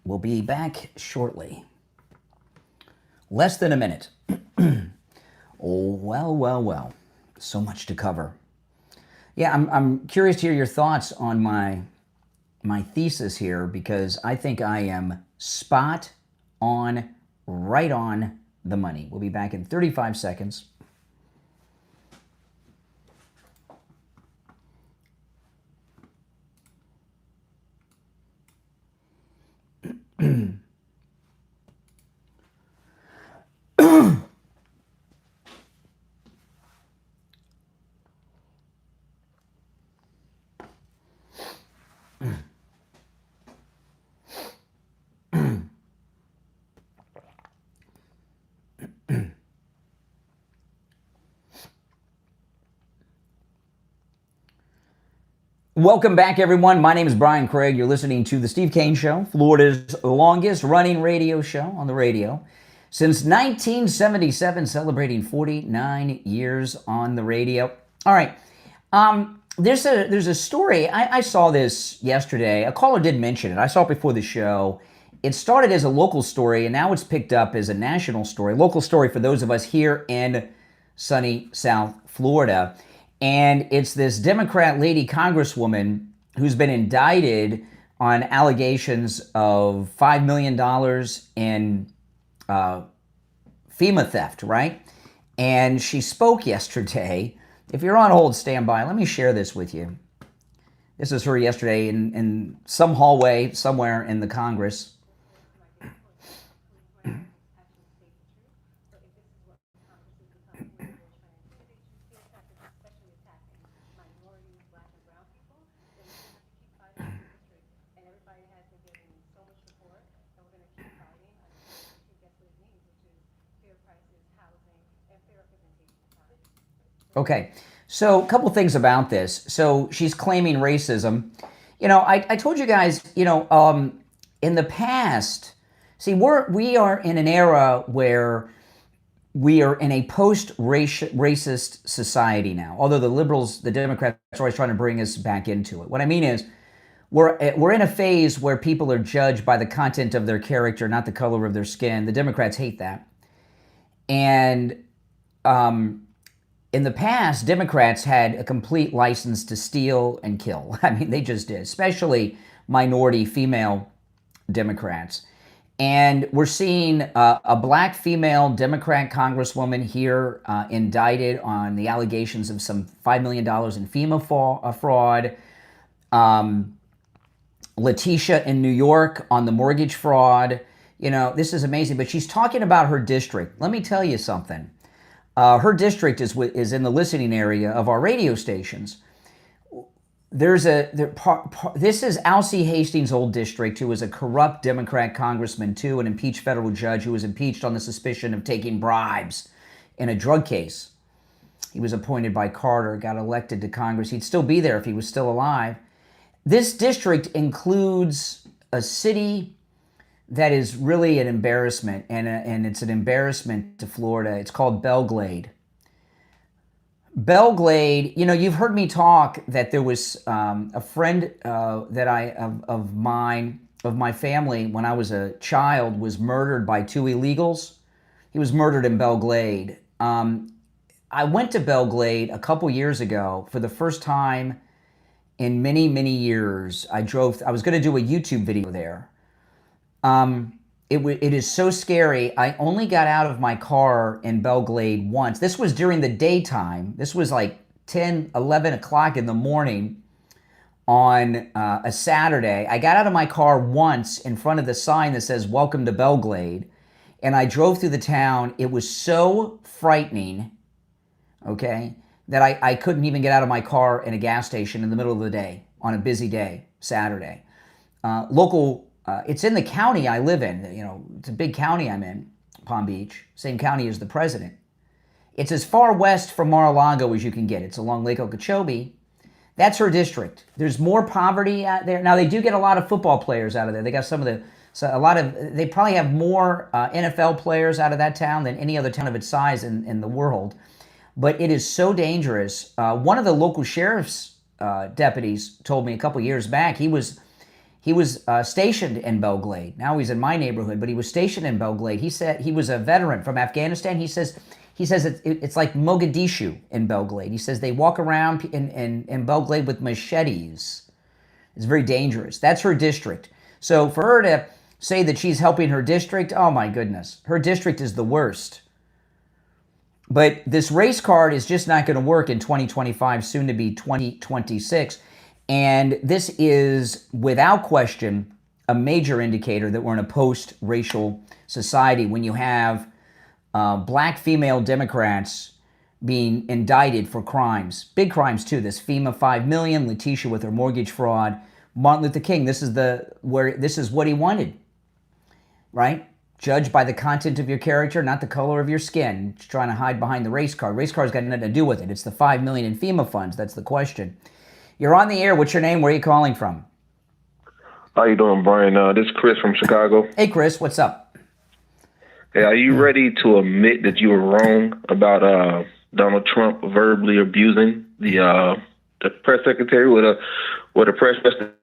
We'll be back shortly. Less than a minute. Oh, well. So much to cover. Yeah, I'm curious to hear your thoughts on my thesis here, because I think I am spot on, right on the money. We'll be back in 35 seconds. Welcome back, everyone. My name is Brian Craig. You're listening to The Steve Kane Show, Florida's longest running radio show on the radio. Since 1977, celebrating 49 years on the radio. All right. There's a story. I saw this yesterday. A caller did mention it. I saw it before the show. It started as a local story, and now it's picked up as a national story. Local story for those of us here in sunny South Florida. And it's this Democrat lady congresswoman who's been indicted on allegations of $5 million in FEMA theft, right? And she spoke yesterday. If you're on hold, stand by. Let me share this with you. This is her yesterday in some hallway somewhere in the Congress. Okay, so a couple things about this. So she's claiming racism. You know, I told you guys, you know, in the past, see, we are in an era where we are in a post-racist society now. Although the liberals, the Democrats are always trying to bring us back into it. What I mean is, we're in a phase where people are judged by the content of their character, not the color of their skin. The Democrats hate that. And in the past, Democrats had a complete license to steal and kill. I mean, they just did, especially minority female Democrats. And we're seeing a black female Democrat congresswoman here indicted on the allegations of some $5 million in FEMA fraud. Letitia in New York on the mortgage fraud. You know, this is amazing. But she's talking about her district. Let me tell you something. Her district is in the listening area of our radio stations. This is Alcee Hastings' old district, who was a corrupt Democrat congressman too, an impeached federal judge who was impeached on the suspicion of taking bribes in a drug case. He was appointed by Carter, got elected to Congress. He'd still be there if he was still alive. This district includes a city that is really an embarrassment, and it's an embarrassment to Florida. It's called Belglade. Belglade, you know, you've heard me talk that there was a friend of my family when I was a child was murdered by two illegals. He was murdered in Belglade. I went to Belglade a couple years ago for the first time in many, many years. I was going to do a YouTube video there. It is so scary. I only got out of my car in Belglade once. This was during the daytime. This was like 10, 11 o'clock in the morning on a Saturday. I got out of my car once in front of the sign that says, "Welcome to Belglade." And I drove through the town. It was so frightening, okay, that I couldn't even get out of my car in a gas station in the middle of the day on a busy day, Saturday. It's in the county I live in. You know, it's a big county I'm in, Palm Beach, same county as the president. It's as far west from Mar-a-Lago as you can get. It's along Lake Okeechobee. That's her district. There's more poverty out there. Now, they do get a lot of football players out of there. They got they probably have more NFL players out of that town than any other town of its size in the world. But it is so dangerous. One of the local sheriff's deputies told me a couple years back, he was stationed in Belglade. Now he's in my neighborhood, but he was stationed in Belglade. He said he was a veteran from Afghanistan. He says it's like Mogadishu in Belglade. He says they walk around in Belglade with machetes. It's very dangerous. That's her district. So for her to say that she's helping her district, oh my goodness. Her district is the worst. But this race card is just not going to work in 2025, soon to be 2026. And this is, without question, a major indicator that we're in a post-racial society when you have black female Democrats being indicted for crimes. Big crimes, too. This FEMA $5 million, Letitia with her mortgage fraud, Martin Luther King. This is what he wanted, right? Judged by the content of your character, not the color of your skin. Just trying to hide behind the race card. Race card's got nothing to do with it. It's the $5 million in FEMA funds. That's the question. You're on the air. What's your name? Where are you calling from? How you doing, Brian? This is Chris from Chicago. Hey, Chris. What's up? Hey, are you ready to admit that you were wrong about Donald Trump verbally abusing the press secretary with a press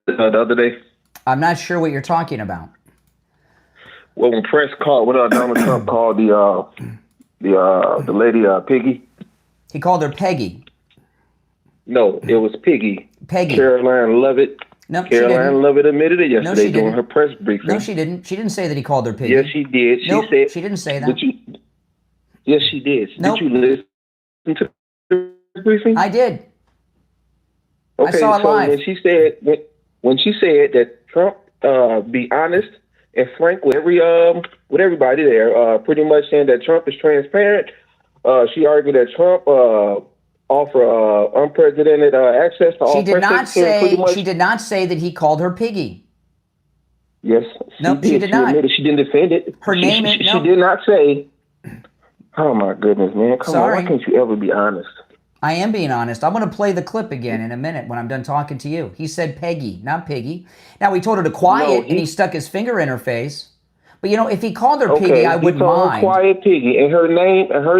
the other day? I'm not sure what you're talking about. Well, when Donald Trump called the lady Piggy. He called her Peggy. No, it was Piggy. Peggy. Caroline Lovett. No, Caroline Lovett admitted it yesterday during her press briefing. No, she didn't. She didn't say that he called her Piggy. Yes, she did. Nope, she didn't say that. Yes, she did. Nope. Did you listen to the briefing? I did. Okay, I saw it so live. when she said that Trump be honest and frank with everybody there, pretty much saying that Trump is transparent, she argued that Trump offer unprecedented access to all. She did not say that he called her Piggy. Yes. No, she did not. She didn't defend it. She did not say. Oh my goodness, man! Come on, why can't you ever be honest? I am being honest. I'm going to play the clip again in a minute when I'm done talking to you. He said Peggy, not Piggy. Now, he told her to quiet, and he stuck his finger in her face. But, you know, if he called her Piggy, I wouldn't mind. Her quiet Piggy, and her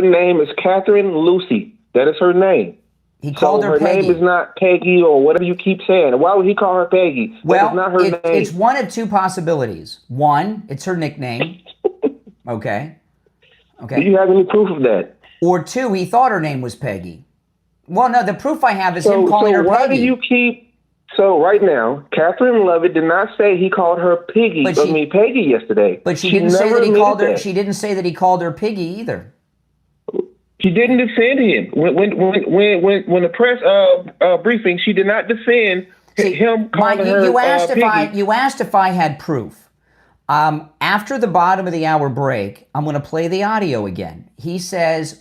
name is Catherine Lucy. That is her name. He called her Peggy. Her name is not Peggy or whatever you keep saying. Why would he call her Peggy? Well, that is not her name. It's one of two possibilities. One, it's her nickname. Okay. Do you have any proof of that? Or two, he thought her name was Peggy. Well, no, the proof I have is him calling her Peggy. Why do you keep... So right now, Catherine Lovett did not say he called her Peggy yesterday. But she didn't say that he called her. She didn't say that he called her Piggy either. She didn't defend him when the press briefing. She did not defend him calling her you asked Piggy. You asked if I had proof. After the bottom of the hour break, I'm going to play the audio again. He said,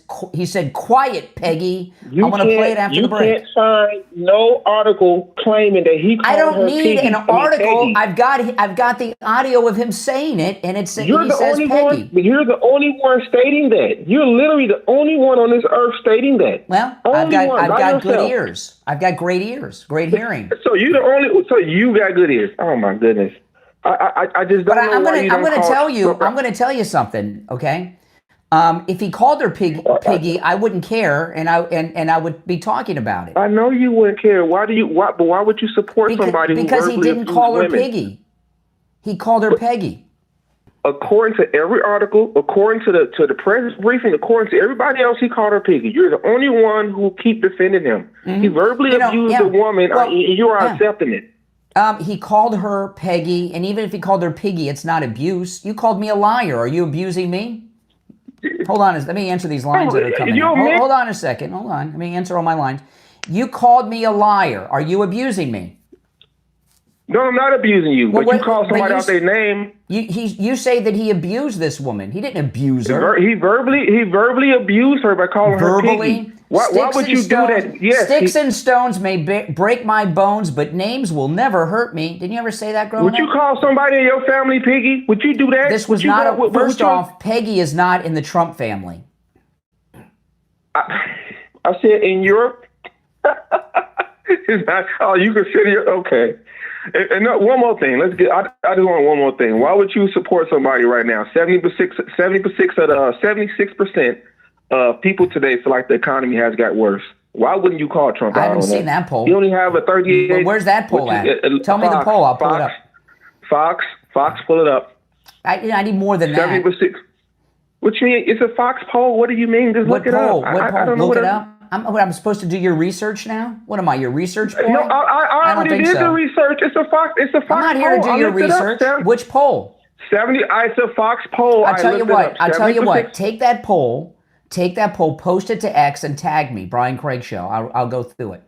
quiet, Peggy. I'm going to play it after the break. You can't find no article claiming that he called her I don't need Peggy. an article. Peggy. I've got the audio of him saying it, and it says Peggy. You're the only one stating that. You're literally the only one on this earth stating that. Well, I've got good ears. I've got great ears, great hearing. So you got good ears. Oh my goodness. I just don't know why you don't call. I'm going to tell you something, okay? If he called her Piggy, I wouldn't care, and I would be talking about it. I know you wouldn't care. Why would you support somebody who because he didn't call her Piggy? He called her Peggy. According to every article, according to the press briefing, according to everybody else, he called her Piggy. You're the only one who keep defending him. Mm-hmm. He verbally abused the woman. Well, you are accepting it. He called her Peggy, and even if he called her Piggy, it's not abuse. You called me a liar. Are you abusing me? Hold on. Let me answer these lines that are coming in. Hold on a second. Hold on. Let me answer all my lines. You called me a liar. Are you abusing me? No, I'm not abusing you. Well, but you call somebody out their name. You say that he abused this woman. He didn't abuse her. He verbally abused her by calling her Piggy. Why would you do that? Yes, sticks and stones may break my bones, but names will never hurt me. Didn't you ever say that growing up? Would you call somebody in your family Piggy? Would you do that? This was not first off, Peggy is not in the Trump family. I said in Europe. It's not. Oh, you consider okay. And one more thing. I just want one more thing. Why would you support somebody right now? 76% of people today feel like the economy has got worse. Why wouldn't you call Trump out? I haven't seen that poll. You only have a 38. Well, where's that poll at? Tell me the poll. I'll pull it up. Fox, pull it up. I need more than that. 76. What you mean? It's a Fox poll. What do you mean? Just look it up. What poll? Look it up. I'm supposed to do your research now? What am I, your research boy? No, I already did the research. It's a Fox poll. I'm not here to do your research. Which poll? 70. It's a Fox poll. I'll tell you what. Take that poll, post it to X, and tag me, Brian Craig Show. I'll go through it.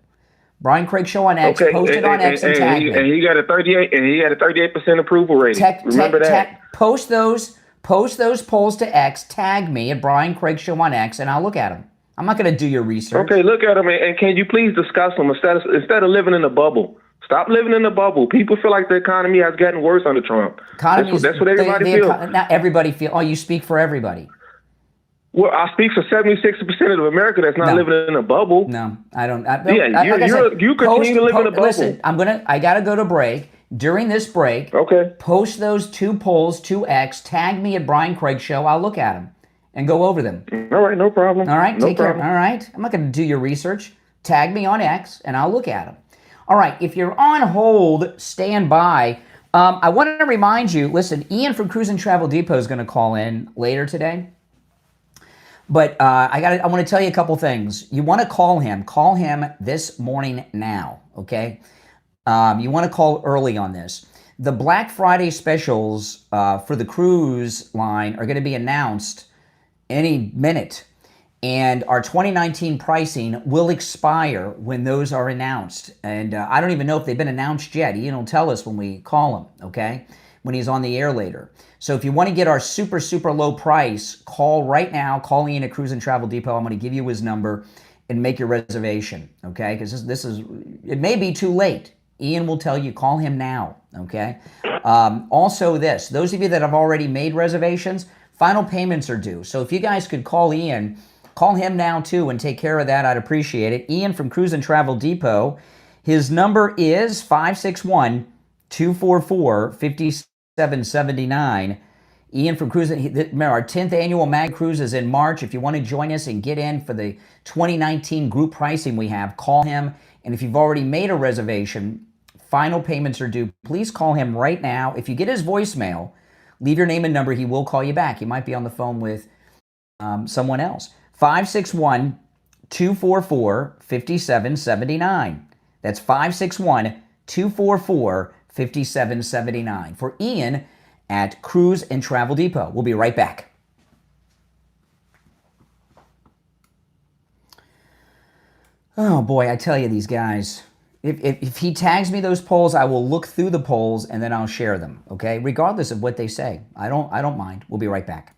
Brian Craig Show on X. Okay. Post it on X and tag me. And he got a 38% approval rating. Remember that. Post those polls to X. Tag me at Brian Craig Show on X, and I'll look at them. I'm not going to do your research. Okay, look at them, and can you please discuss them instead of living in a bubble? Stop living in a bubble. People feel like the economy has gotten worse under Trump. That's what everybody feels. Not everybody feels. Oh, you speak for everybody. Well, I speak for 76% of America that's not living in a bubble. No, I don't. You continue to live in a bubble. Listen, I got to go to break. During this break, post those two polls to X. Tag me at Brian Craig Show. I'll look at them and go over them. All right, no problem. All right, take care. All right, I'm not going to do your research. Tag me on X, and I'll look at them. All right, if you're on hold, stand by. I want to remind you, listen, Ian from Cruise and Travel Depot is going to call in later today. But I want to tell you a couple things. You want to call him. Call him this morning now, okay? You want to call early on this. The Black Friday specials for the cruise line are going to be announced any minute, and our 2019 pricing will expire when those are announced. And I don't even know if they've been announced yet. Ian will tell us when we call him, okay, when he's on the air later. So if you want to get our super, super low price, call right now. Call Ian at Cruise and Travel Depot. I'm going to give you his number and make your reservation, okay, because it may be too late. Ian will tell you, call him now, okay? Also those of you that have already made reservations, final payments are due. So if you guys could call Ian, call him now too and take care of that. I'd appreciate it. Ian from Cruise and Travel Depot. His number is 561-244-5779. Ian from Cruise. Remember, our 10th annual Mag Cruise is in March. If you want to join us and get in for the 2019 group pricing we have, call him. And if you've already made a reservation, final payments are due. Please call him right now. If you get his voicemail, leave your name and number. He will call you back. He might be on the phone with someone else. 561-244-5779. That's 561-244-5779. For Ian at Cruise and Travel Depot. We'll be right back. Oh boy, I tell you, these guys, if he tags me those polls, I will look through the polls and then I'll share them. Okay, regardless of what they say, I don't mind. We'll be right back.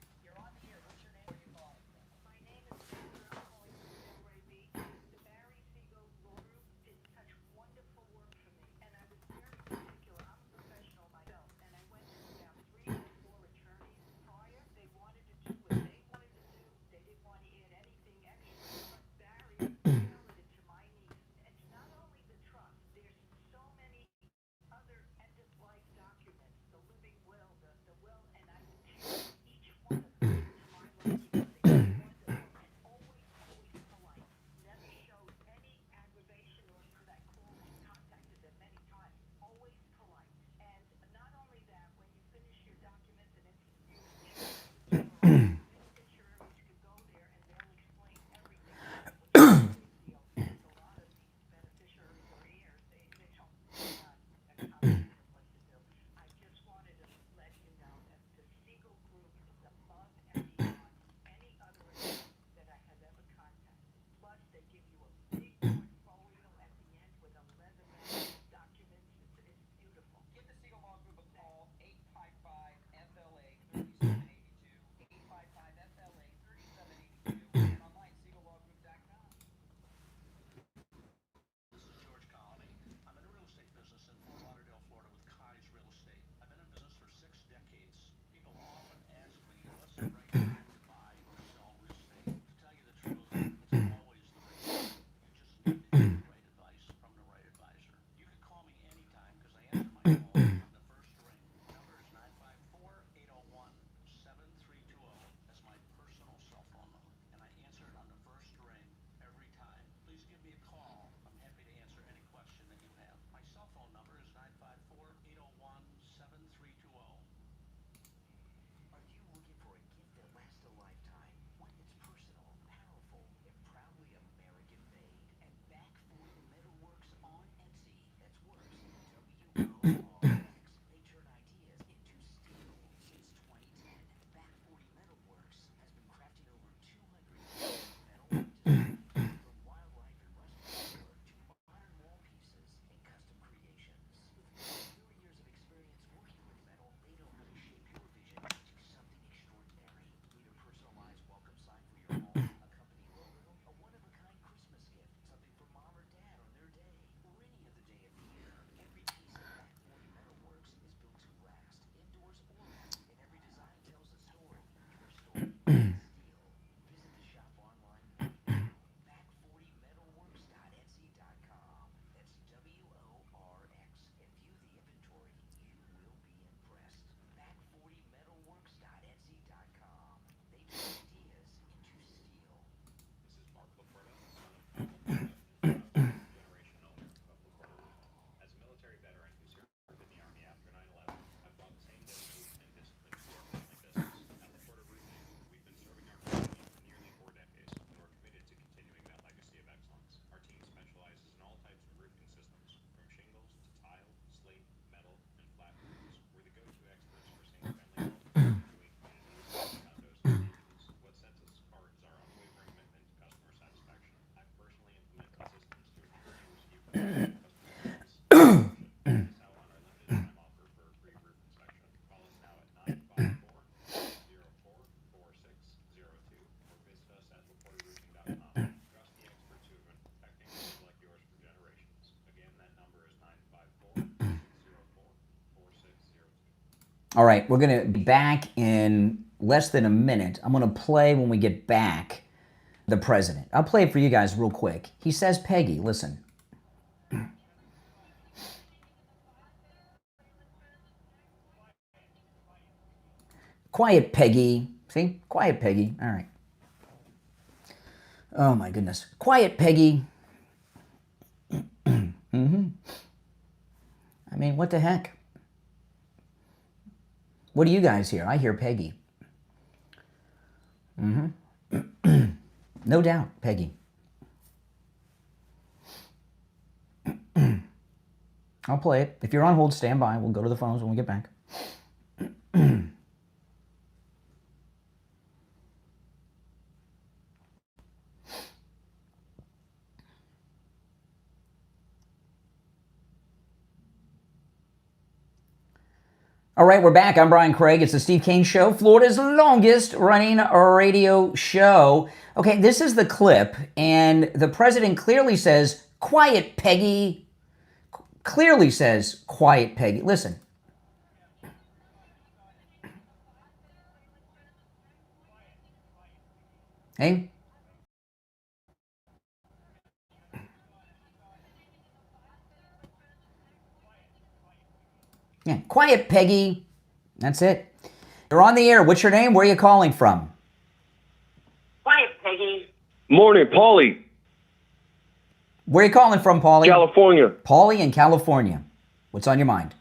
All right, we're going to be back in less than a minute. I'm going to play when we get back the president. I'll play it for you guys real quick. He says, Peggy, listen. Quiet, Peggy. See? Quiet, Peggy. All right. Oh, my goodness. Quiet, Peggy. Mm-hmm. I mean, what the heck? What do you guys hear? I hear Peggy. Mm-hmm. No doubt, Peggy. I'll play it. If you're on hold, stand by. We'll go to the phones when we get back. All right, we're back. I'm Brian Craig. It's the Steve Kane Show, Florida's longest running radio show. Okay, this is the clip, and the president clearly says, "Quiet, Peggy." Clearly says, "Quiet, Peggy." Listen. Hey? Yeah, quiet, Peggy. That's it. You're on the air. What's your name? Where are you calling from? Quiet, Peggy. Morning, Paulie. Where are you calling from, Paulie? California. Paulie in California. What's on your mind?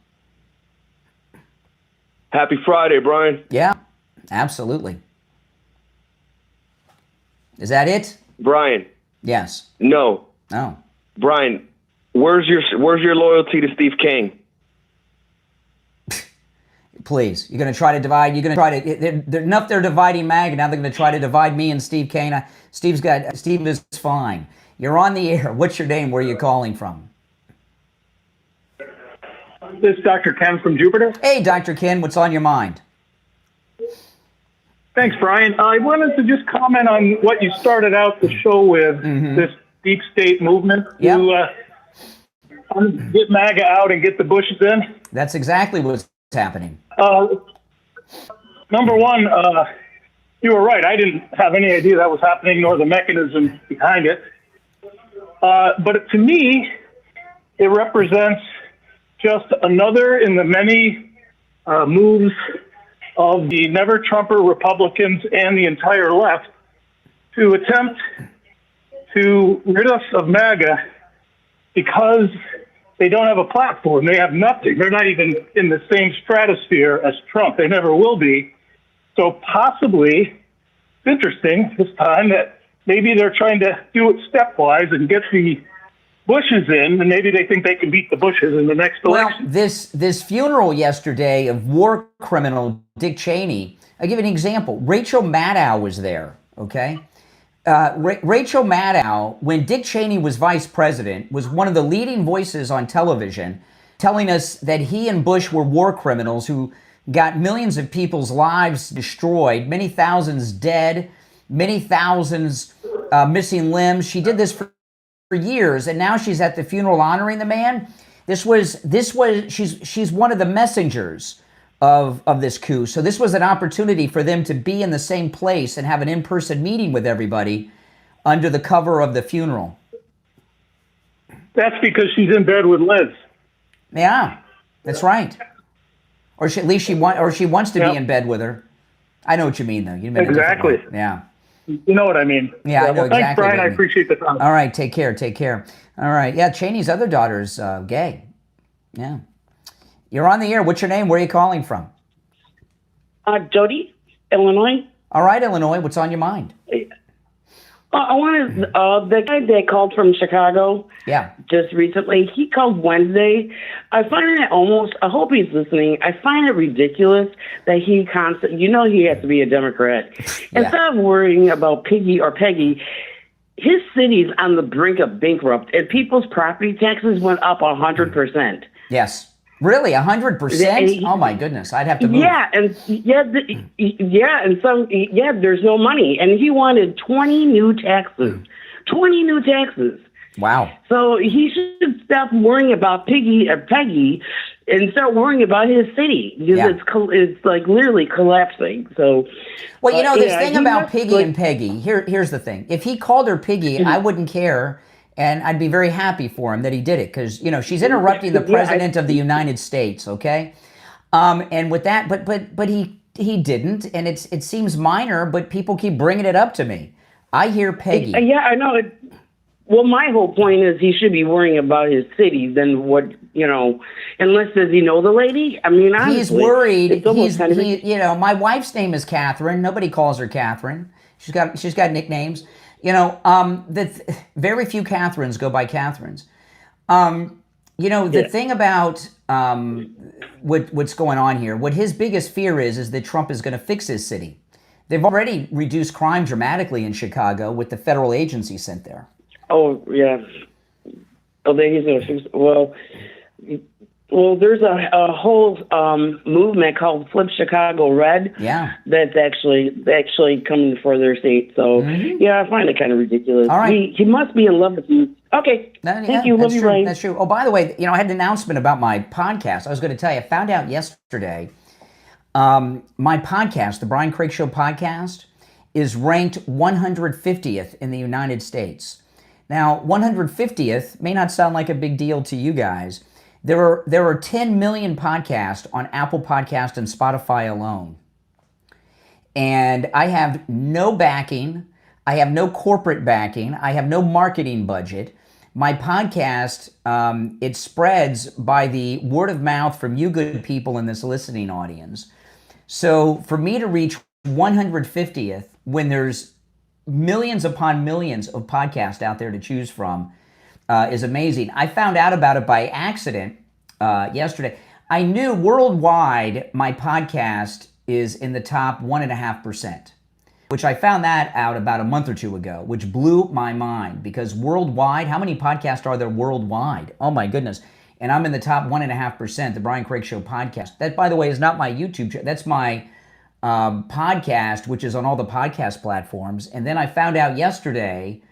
Happy Friday, Brian. Yeah, absolutely. Is that it? Brian. Yes. No. Oh. Brian, where's your loyalty to Steve Kane? Please, you're going to try to divide. You're going to try to. Enough. They're dividing MAGA. Now they're going to try to divide me and Steve Kane. Steve is fine. You're on the air. What's your name? Where are you calling from? This is Dr. Ken from Jupiter. Hey, Dr. Ken. What's on your mind? Thanks, Brian. I wanted to just comment on what you started out the show with, this deep state movement to get MAGA out and get the Bushes in. That's exactly what's happening. Number one, you were right. I didn't have any idea that was happening, nor the mechanism behind it. But to me, it represents just another in the many moves of the never-Trumper Republicans and the entire left to attempt to rid us of MAGA because they don't have a platform. They have nothing. They're not even in the same stratosphere as Trump. They never will be. So possibly, it's interesting this time that maybe they're trying to do it stepwise and get the Bushes in, and maybe they think they can beat the Bushes in the next election. Well, this funeral yesterday of war criminal Dick Cheney, I'll give you an example. Rachel Maddow was there, okay? Rachel Maddow, when Dick Cheney was vice president, was one of the leading voices on television telling us that he and Bush were war criminals who got millions of people's lives destroyed, many thousands dead, many thousands missing limbs. She did this for years, and now she's at the funeral honoring the man. She's one of the messengers of this coup. So this was an opportunity for them to be in the same place and have an in-person meeting with everybody under the cover of the funeral. That's because she's in bed with Liz. Yeah, that's right. Or at least she wants to be in bed with her. I know what you mean, though. You mean exactly. Yeah. You know what I mean. Yeah, I know exactly. Thanks, Brian. I appreciate the time. All right, take care. All right, yeah, Cheney's other daughter's gay. Yeah. You're on the air. What's your name? Where are you calling from? Jody, Illinois. All right, Illinois. What's on your mind? I wanted the guy that called from Chicago. Yeah. Just recently, he called Wednesday. I find it almost. I hope he's listening. I find it ridiculous that he constantly. You know, he has to be a Democrat. Yeah. Instead of worrying about Piggy or Peggy, his city's on the brink of bankrupt, and people's property taxes went up 100%. Yes. Really, 100%? Oh my goodness, I'd have to move. There's no money, and he wanted 20 new taxes. 20 new taxes. Wow. So he should stop worrying about Peggy and start worrying about his city because it's like literally collapsing. So, well, you know, this thing about Piggy and Peggy. Here's the thing: if he called her Piggy, I wouldn't care. And I'd be very happy for him that he did it because, you know, she's interrupting the president of the United States, okay? And with that, but he didn't, and it seems minor, but people keep bringing it up to me. I hear Peggy. Yeah, I know. Well, my whole point is he should be worrying about his city than what, you know, unless does he know the lady? I mean, honestly. He's worried. You know, my wife's name is Catherine. Nobody calls her Catherine. She's got nicknames. You know, very few Catherines go by Catherines. You know, the thing about what's going on here, what his biggest fear is that Trump is going to fix his city. They've already reduced crime dramatically in Chicago with the federal agency sent there. Oh, yeah. Oh, then he's going to fix it. Well, Well, there's a whole movement called Flip Chicago Red. Yeah. That's actually coming for their state. So, yeah, I find it kind of ridiculous. All right. He must be in love with you. Okay. Thank you. Love you, Ray. That's true. Oh, by the way, I had an announcement about my podcast. I was going to tell you, I found out yesterday, my podcast, the Brian Craig Show podcast, is ranked 150th in the United States. Now, 150th may not sound like a big deal to you guys. There are 10 million podcasts on Apple Podcast and Spotify alone. And I have no backing. I have no corporate backing. I have no marketing budget. My podcast, it spreads by the word of mouth from you good people in this listening audience. So for me to reach 150th when there's millions upon millions of podcasts out there to choose from is amazing. I found out about it by accident yesterday. I knew worldwide my podcast is in the top 1.5%, which I found that out about a month or two ago, which blew my mind because worldwide, how many podcasts are there worldwide? Oh my goodness. And I'm in the top 1.5%, the Brian Craig Show podcast. That, by the way, is not my YouTube channel. That's my podcast, which is on all the podcast platforms. And then I found out yesterday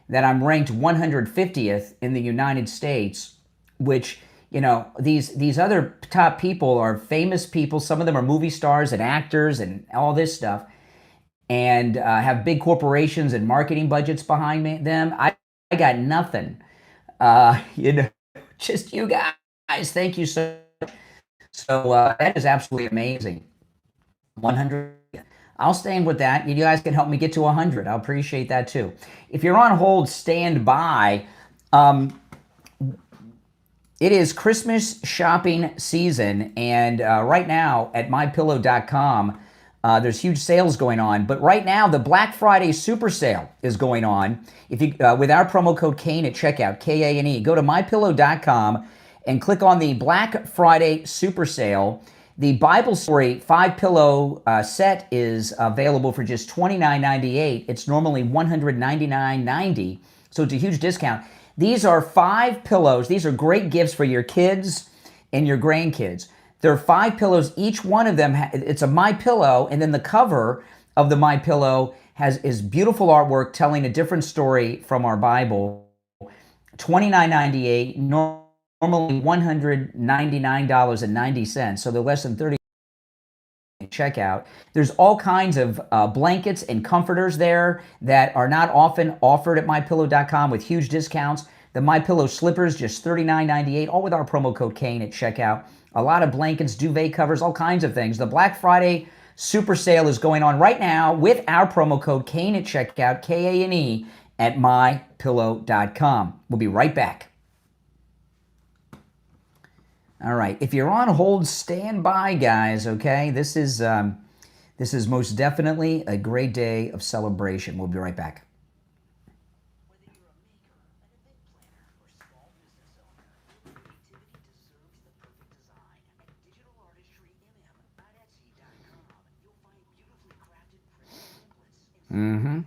that I'm ranked 150th in the United States, which, these other top people are famous people. Some of them are movie stars and actors and all this stuff, and have big corporations and marketing budgets behind them. I got nothing. Just you guys. Thank you so much. So that is absolutely amazing. 100. I'll stand with that. You guys can help me get to 100. I'll appreciate that too. If you're on hold, stand by. It is Christmas shopping season, and right now at mypillow.com, there's huge sales going on. But right now, the Black Friday Super Sale is going on. If you with our promo code Kane at checkout, Kane, go to mypillow.com and click on the Black Friday Super Sale. The Bible Story 5-pillow set is available for just $29.98. It's normally $199.90, so it's a huge discount. These are 5 pillows. These are great gifts for your kids and your grandkids. There are 5 pillows. Each one of them, it's a My Pillow, and then the cover of the My Pillow is beautiful artwork telling a different story from our Bible. $29.98, normally $199.90, so they're less than 30 checkout. There's all kinds of blankets and comforters there that are not often offered at mypillow.com with huge discounts. The MyPillow slippers, just $39.98, all with our promo code Kane at checkout. A lot of blankets, duvet covers, all kinds of things. The Black Friday Super Sale is going on right now with our promo code Kane at checkout, Kane at mypillow.com. We'll be right back. All right, if you're on hold, stand by, guys, okay? This is most definitely a great day of celebration. We'll be right back. Mm-hmm.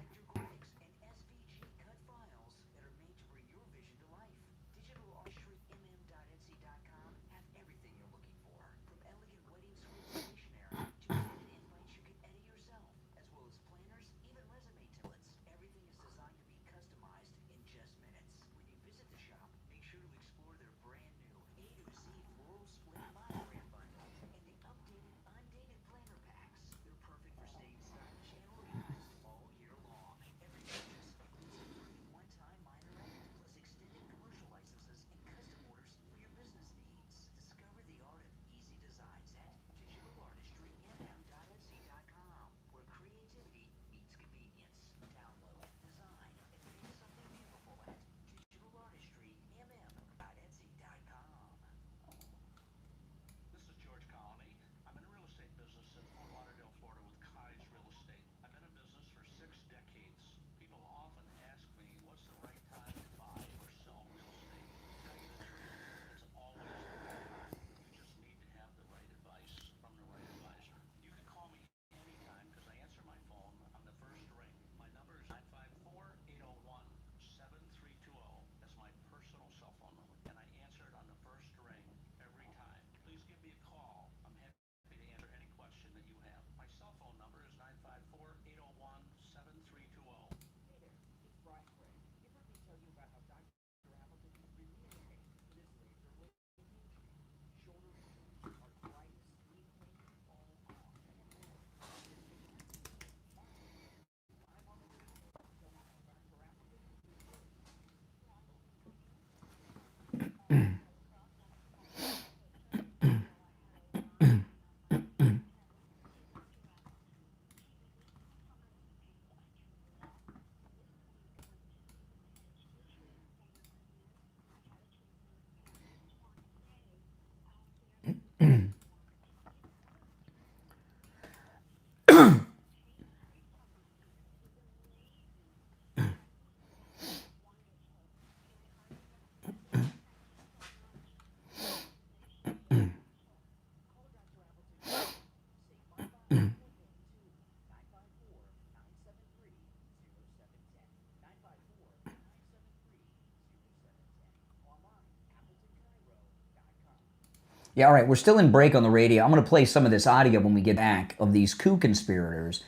Yeah, all right. We're still in break on the radio. I'm going to play some of this audio when we get back of these coup conspirators.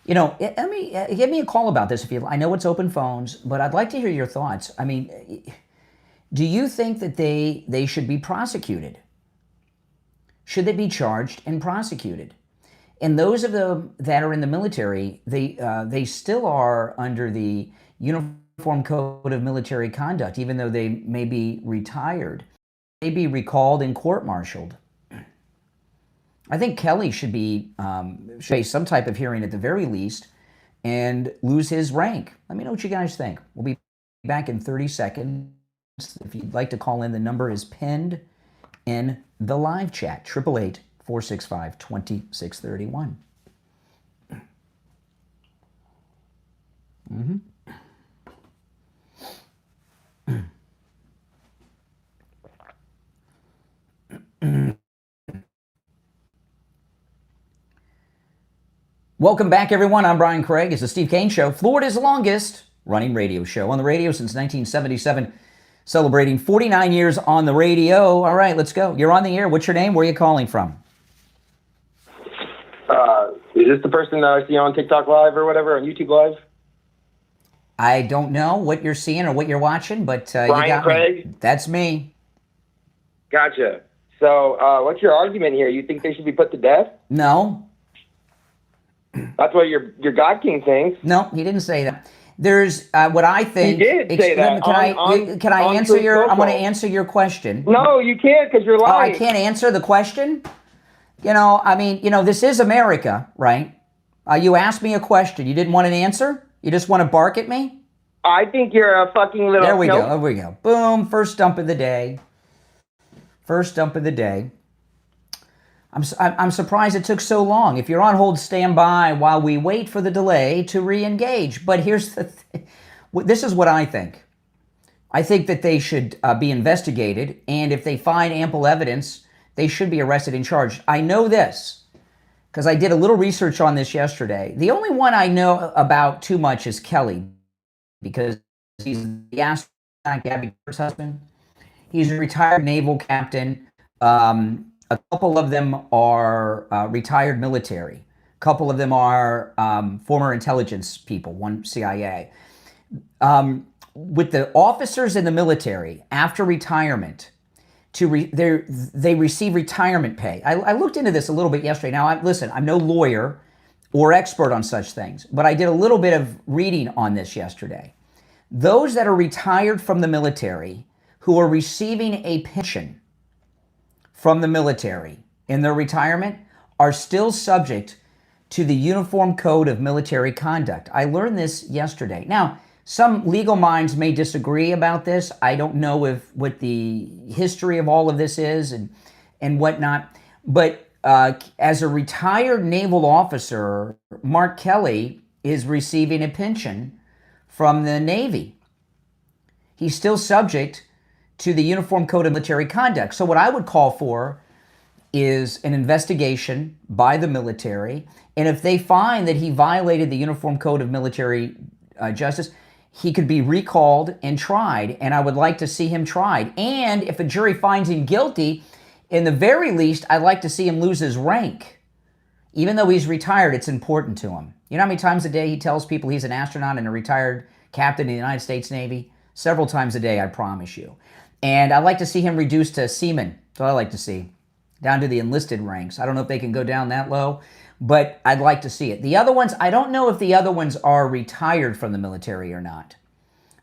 You know, let me give me a call about this if you. I know it's open phones, but I'd like to hear your thoughts. I mean, do you think that they should be prosecuted? Should they be charged and prosecuted? And those of them that are in the military, they still are under the Uniform Code of Military Conduct, even though they may be retired. May be recalled and court-martialed. I think Kelly should face some type of hearing at the very least and lose his rank. Let me know what you guys think. We'll be back in 30 seconds. If you'd like to call in, the number is pinned in the live chat, 888-465-2631. Welcome back, everyone. I'm Brian Craig. It's the Steve Kane Show, Florida's longest running radio show. On the radio since 1977, celebrating 49 years on the radio. All right, let's go. You're on the air. What's your name? Where are you calling from? Is this the person that I see on TikTok Live or whatever, on YouTube Live? I don't know what you're seeing or what you're watching, but you got Craig? me. That's me. Gotcha. So what's your argument here? You think they should be put to death? No. That's what your God King thinks. No, he didn't say that. There's what I think. He did say that. Can I answer your? Social. I'm going to answer your question. No, you can't because you're lying. Oh, I can't answer the question. You know, I mean, you know, this is America, right? You asked me a question. You didn't want an answer. You just want to bark at me. I think you're a fucking little. There we go. There we go. Boom. First dump of the day. First dump of the day. I'm surprised it took so long. If you're on hold, stand by while we wait for the delay to re-engage. But here's the thing. This is what I think. I think that they should be investigated, and if they find ample evidence, they should be arrested and charged. I know this because I did a little research on this yesterday. The only one I know about too much is Kelly, because he's the astronaut Gabby's husband. He's a retired naval captain. A couple of them are retired military. A couple of them are former intelligence people, one CIA. With the officers in the military, after retirement, they receive retirement pay. I looked into this a little bit yesterday. Now, listen, I'm no lawyer or expert on such things, but I did a little bit of reading on this yesterday. Those that are retired from the military who are receiving a pension from the military in their retirement are still subject to the Uniform Code of Military Conduct. I learned this yesterday. Now, some legal minds may disagree about this. I don't know what the history of all of this is and whatnot. But as a retired naval officer, Mark Kelly is receiving a pension from the Navy. He's still subject to the Uniform Code of Military Conduct. So what I would call for is an investigation by the military, and if they find that he violated the Uniform Code of Military Justice, he could be recalled and tried, and I would like to see him tried. And if a jury finds him guilty, in the very least, I'd like to see him lose his rank. Even though he's retired, it's important to him. You know how many times a day he tells people he's an astronaut and a retired captain in the United States Navy? Several times a day, I promise you. And I'd like to see him reduced to seaman. That's what I like to see. Down to the enlisted ranks. I don't know if they can go down that low, but I'd like to see it. The other ones, I don't know if the other ones are retired from the military or not.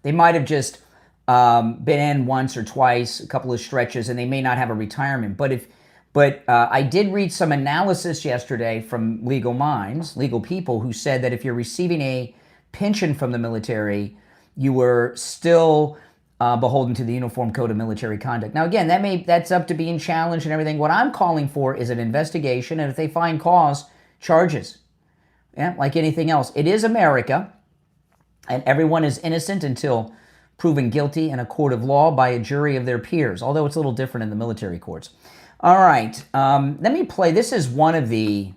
They might have just been in once or twice, a couple of stretches, and they may not have a retirement. But I did read some analysis yesterday from legal minds, legal people, who said that if you're receiving a pension from the military, you were still beholden to the Uniform Code of Military Conduct. Now, again, that's up to being challenged and everything. What I'm calling for is an investigation, and if they find cause, charges. Yeah, like anything else. It is America, and everyone is innocent until proven guilty in a court of law by a jury of their peers, although it's a little different in the military courts. All right, let me play. This is one of the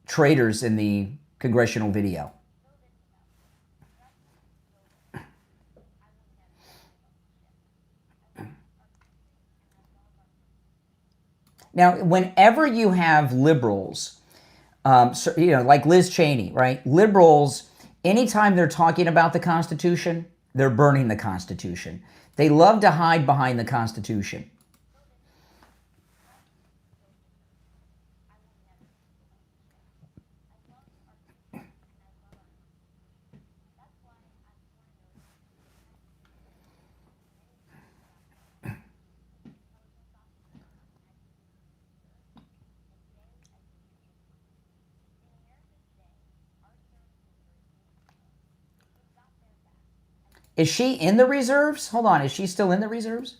traitors in the congressional video. Now, whenever you have liberals, like Liz Cheney, right? Liberals, anytime they're talking about the Constitution, they're burning the Constitution. They love to hide behind the Constitution. Is she in the reserves? Hold on, is she still in the reserves?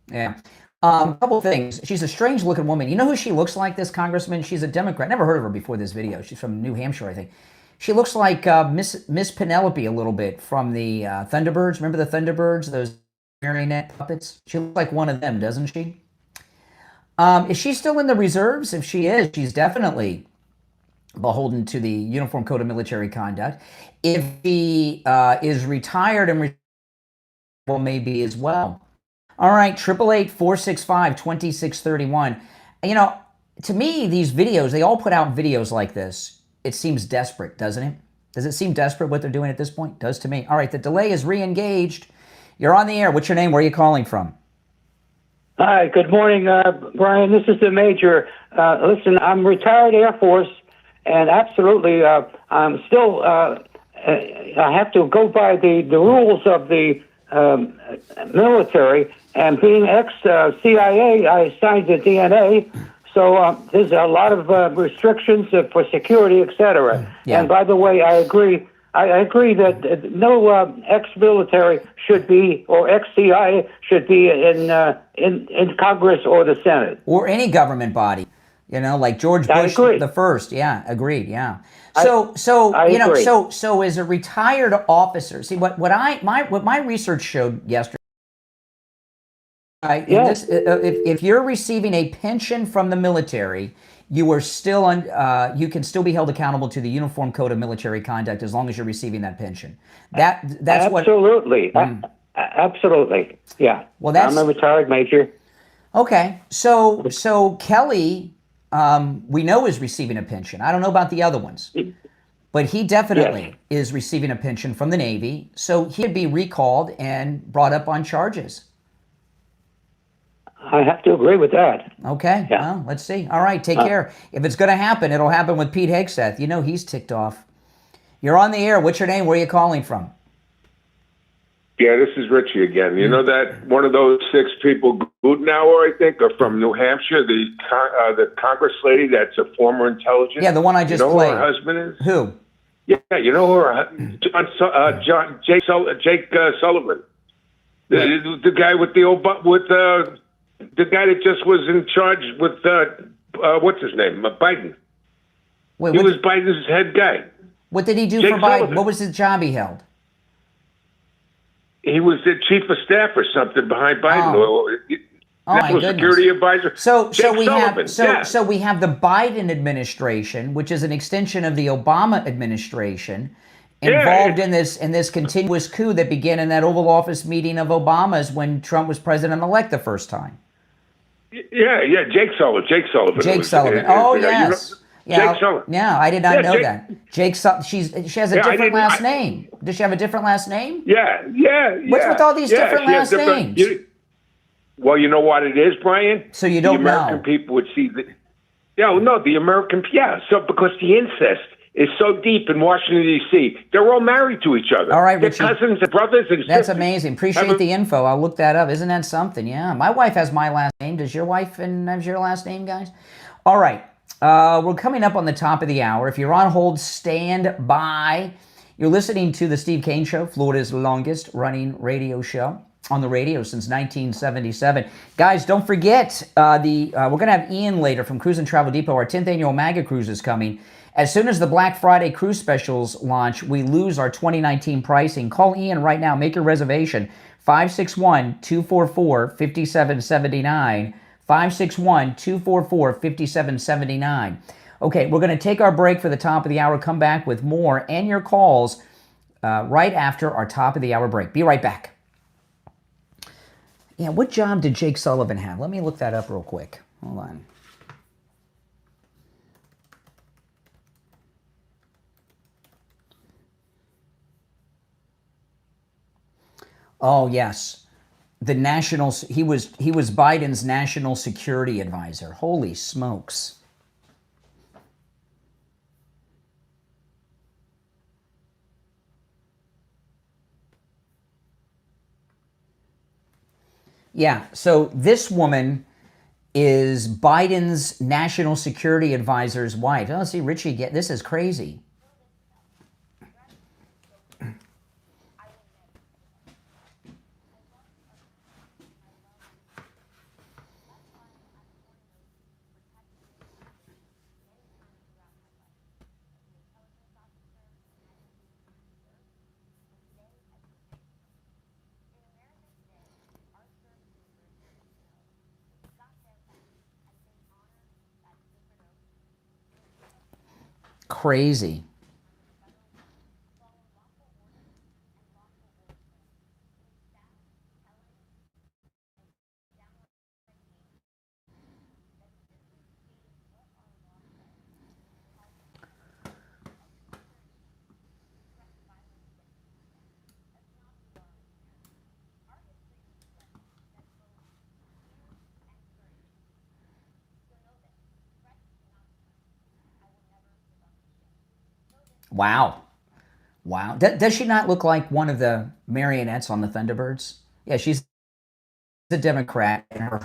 Yeah. A couple of things. She's a strange looking woman. You know who she looks like, this congressman? She's a Democrat. Never heard of her before this video. She's from New Hampshire, I think. She looks like Miss Penelope a little bit from the Thunderbirds. Remember the Thunderbirds, those marionette puppets? She looks like one of them, doesn't she? Is she still in the reserves? If she is, she's definitely beholden to the Uniform Code of Military Conduct. If she is retired and well, maybe as well. All right, 888-465-2631. You know, to me, these videos, they all put out videos like this. It seems desperate, doesn't it? Does it seem desperate what they're doing at this point? Does to me. All right, the delay is re-engaged. You're on the air. What's your name? Where are you calling from? Hi, good morning, Brian. This is the Major. Listen, I'm retired Air Force, and absolutely, I'm still, I have to go by the rules of the military, and being ex-CIA, I signed the DNA, so there's a lot of restrictions for security, etc. Yeah. And by the way, I agree that no ex-military should be, or ex-CIA should be in Congress or the Senate. Or any government body, you know, like George Bush the first. Yeah, agreed, yeah. So as a retired officer, see what my research showed yesterday. If you're receiving a pension from the military, you are still you can still be held accountable to the Uniform Code of Military Conduct as long as you're receiving that pension. That's absolutely. Absolutely, yeah. Well, I'm a retired major. Okay, so Kelly, we know is receiving a pension. I don't know about the other ones, but he definitely is receiving a pension from the Navy. So he'd be recalled and brought up on charges. I have to agree with that. Okay, well, let's see. All right, take care. If it's going to happen, it'll happen with Pete Hegseth. You know he's ticked off. You're on the air. What's your name? Where are you calling from? Yeah, this is Richie again. You know that one of those 6 people, Gutenauer, I think, are from New Hampshire, the Congress lady that's a former intelligence. Yeah, the one I just played. You know who her husband is? Who? Yeah, you know who her Jake Sullivan. The guy with the guy that just was in charge with, what's his name, Biden. Wait, he was Biden's head guy. What did he do for Biden? Sullivan. What was his job he held? He was the chief of staff or something behind Biden. National Security Advisor. So we have the Biden administration, which is an extension of the Obama administration, involved in this continuous coup that began in that Oval Office meeting of Obama's when Trump was president-elect the first time. Yeah, Jake Sullivan. Jake Sullivan. Yes. Jake Sullivan. Yeah, I did not know that. She has a different last name. Does she have a different last name? Yeah. What's with all these different last names? Well, you know what it is, Brian? So you don't know. The American people would see the... the American... Yeah, so because the incest is so deep in Washington, D.C. They're all married to each other. All right, They're Richie. cousins and brothers and That's sisters. amazing. Appreciate the info. I'll look that up. Isn't that something? Yeah. My wife has my last name. Does your wife have your last name, guys? All right. We're coming up on the top of the hour. If you're on hold, stand by. You're listening to the Steve Kane Show, Florida's longest running radio show on the radio since 1977. Guys, don't forget, we're going to have Ian later from Cruise and Travel Depot. Our 10th annual MAGA Cruise is coming. As soon as the Black Friday cruise specials launch, we lose our 2019 pricing. Call Ian right now. Make your reservation. 561-244-5779. 561-244-5779. Okay, we're going to take our break for the top of the hour, come back with more and your calls right after our top of the hour break. Be right back. Yeah, what job did Jake Sullivan have? Let me look that up real quick. Hold on. Oh, yes. He was Biden's national security advisor. Holy smokes. Yeah, so this woman is Biden's national security advisor's wife. Oh, see, Richie, this is crazy. Crazy. Wow. Wow. Does she not look like one of the marionettes on the Thunderbirds? Yeah, she's a Democrat, and her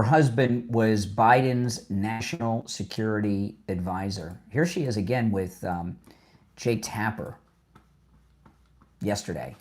husband was Biden's national security advisor. Here she is again with Jake Tapper yesterday.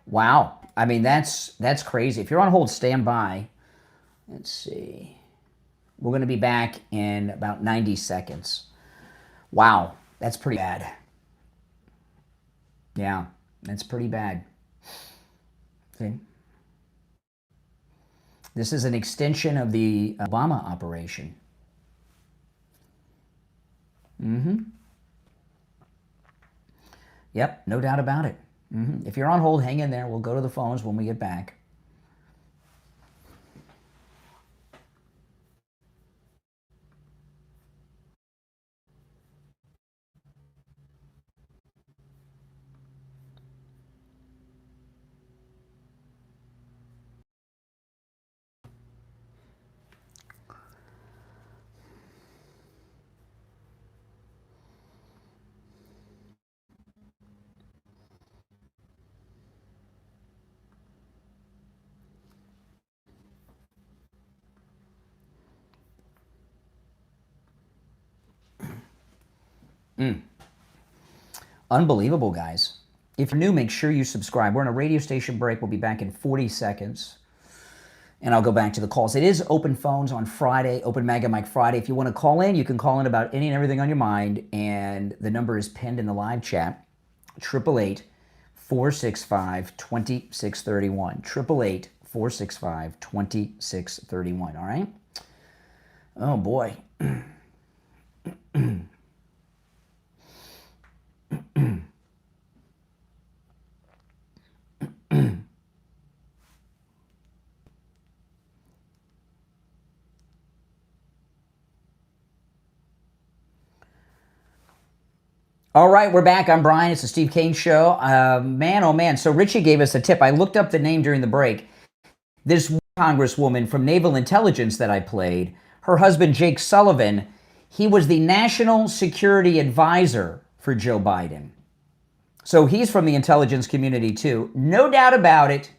Wow. I mean, that's crazy. If you're on hold, stand by. Let's see. We're going to be back in about 90 seconds. Wow. That's pretty bad. Yeah, that's pretty bad. See? This is an extension of the Obama operation. Yep, no doubt about it. If you're on hold, hang in there. We'll go to the phones when we get back. Unbelievable, guys. If you're new, make sure you subscribe. We're on a radio station break. We'll be back in 40 seconds. And I'll go back to the calls. It is open phones on Friday, Open Mega Mike Friday. If you want to call in, you can call in about any and everything on your mind. And the number is pinned in the live chat, 888-465-2631. 888-465-2631, all right? Oh, boy. All right, we're back. I'm Brian. It's the Steve Kane Show. Man, oh man. So Richie gave us a tip. I looked up the name during the break. This congresswoman from Naval Intelligence that I played, her husband, Jake Sullivan, he was the National Security Advisor for Joe Biden. So he's from the intelligence community too. No doubt about it.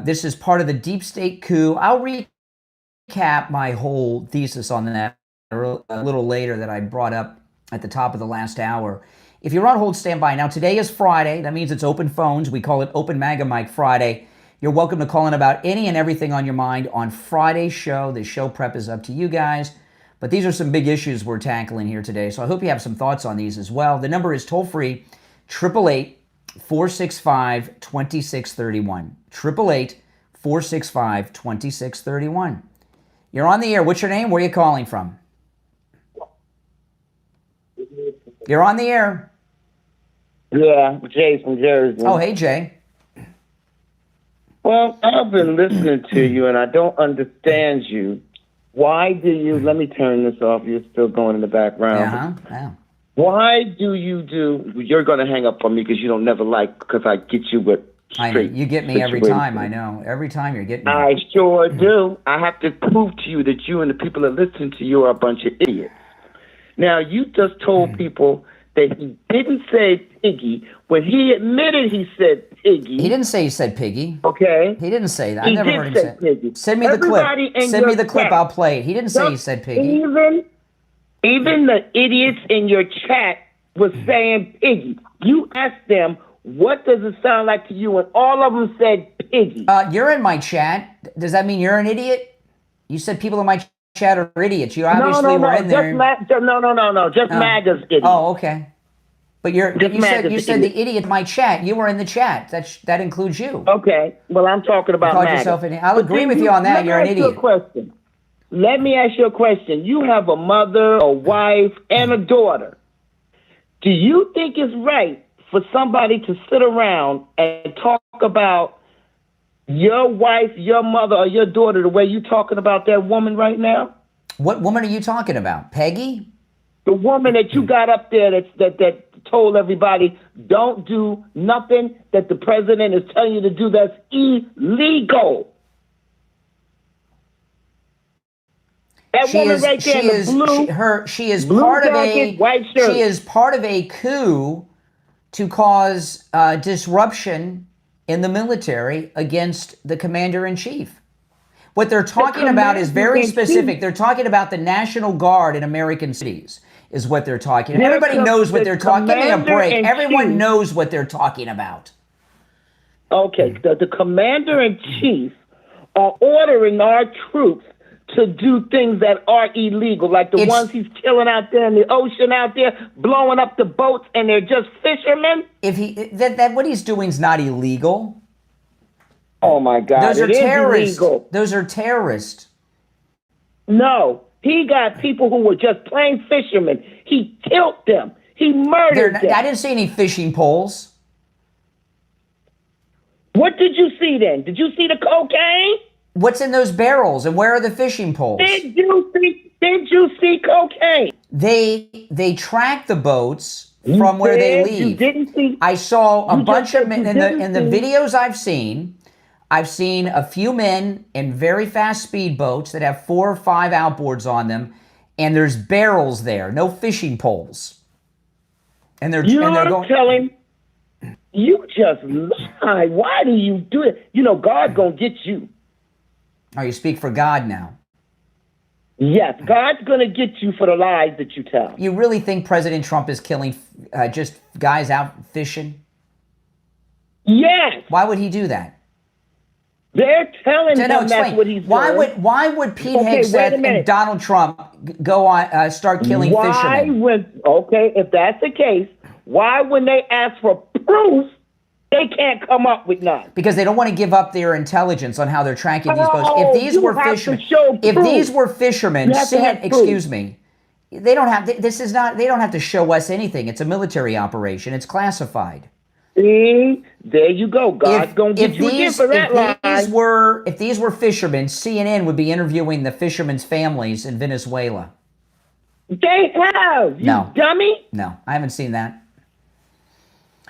This is part of the deep state coup. I'll recap my whole thesis on that a little later that I brought up at the top of the last hour. If you're on hold, stand by. Now, today is Friday. That means it's open phones. We call it Open Mega Mike Friday. You're welcome to call in about any and everything on your mind on Friday's show. The show prep is up to you guys. But these are some big issues we're tackling here today. So I hope you have some thoughts on these as well. The number is toll-free, 888-465-2631. 888-465-2631. You're on the air. What's your name? Where are you calling from? You're on the air. Yeah, Jay from Jersey. Oh, hey, Jay. Well, I've been listening to you, and I don't understand you. Why do you... Let me turn this off. You're still going in the background. Yeah. Why do you do... You're going to hang up on me because you don't never like... Because I get you with straight... I know. You get me every time, I know. Every time you're getting me. I sure do. I have to prove to you that you and the people that listen to you are a bunch of idiots. Now, you just told people that he didn't say piggy when he admitted he said piggy. He didn't say he said piggy. Okay. He didn't say that. I He never did heard him say say piggy. Send me the Everybody clip. in Send me your the clip. chat. I'll play it. He didn't say he said piggy. Even the idiots in your chat was saying piggy. You asked them, what does it sound like to you? And all of them said piggy. You're in my chat. Does that mean you're an idiot? You said people in my chat are idiots. You obviously were in there. Just MAGA's idiot. Oh, okay. But you said the idiot in my chat. You were in the chat. That includes you. Okay. Well, I'm talking about MAGA. I'll agree with you on that. You're an idiot. Let me ask you a question. You have a mother, a wife, and a daughter. Do you think it's right for somebody to sit around and talk about your wife, your mother, or your daughter the way you're talking about that woman right now? What woman are you talking about? Peggy? The woman that you got up there that told everybody don't do nothing that the president is telling you to do that's illegal. That woman right there in the blue, she is blue part jacket, of a white shirt. She is part of a coup to cause disruption in the military against the commander-in-chief. What they're talking about is very specific. They're talking about the National Guard in American cities is what they're talking about. Everybody knows what they're talking about. Give me a break. Everyone knows what they're talking about. Okay, the commander-in-chief are ordering our troops to do things that are illegal, like the ones he's killing out there in the ocean out there, blowing up the boats, and they're just fishermen. That what he's doing is not illegal. Oh my God! Those are terrorists. Illegal. Those are terrorists. No, he got people who were just plain fishermen. He killed them. He murdered them. I didn't see any fishing poles. What did you see then? Did you see the cocaine? What's in those barrels, and where are the fishing poles? Did you see cocaine? They track the boats from where they leave. You didn't see. I saw a bunch of men in the videos I've seen a few men in very fast speedboats that have 4 or 5 outboards on them, and there's barrels there, no fishing poles. And they're telling. You just lie. Why do you do it? You know God's gonna get you. Oh, you speak for God now. Yes, God's going to get you for the lies that you tell. You really think President Trump is killing just guys out fishing? Yes. Why would he do that? They're telling him explain. that's what he's why doing. Why would Pete Okay, Hegseth and Donald Trump go on start killing fishermen? If that's the case, why when they ask for proof, they can't come up with none? Because they don't want to give up their intelligence on how they're tracking these boats. If these you were have to fishermen, show if proof. these were fishermen, You have to have proof. excuse me, they don't have. This is not. They don't have to show us anything. It's a military operation. It's classified. See, there you go. God's gonna get you again for that line. If these were fishermen, CNN would be interviewing the fishermen's families in Venezuela. They have. You dummy. No, I haven't seen that.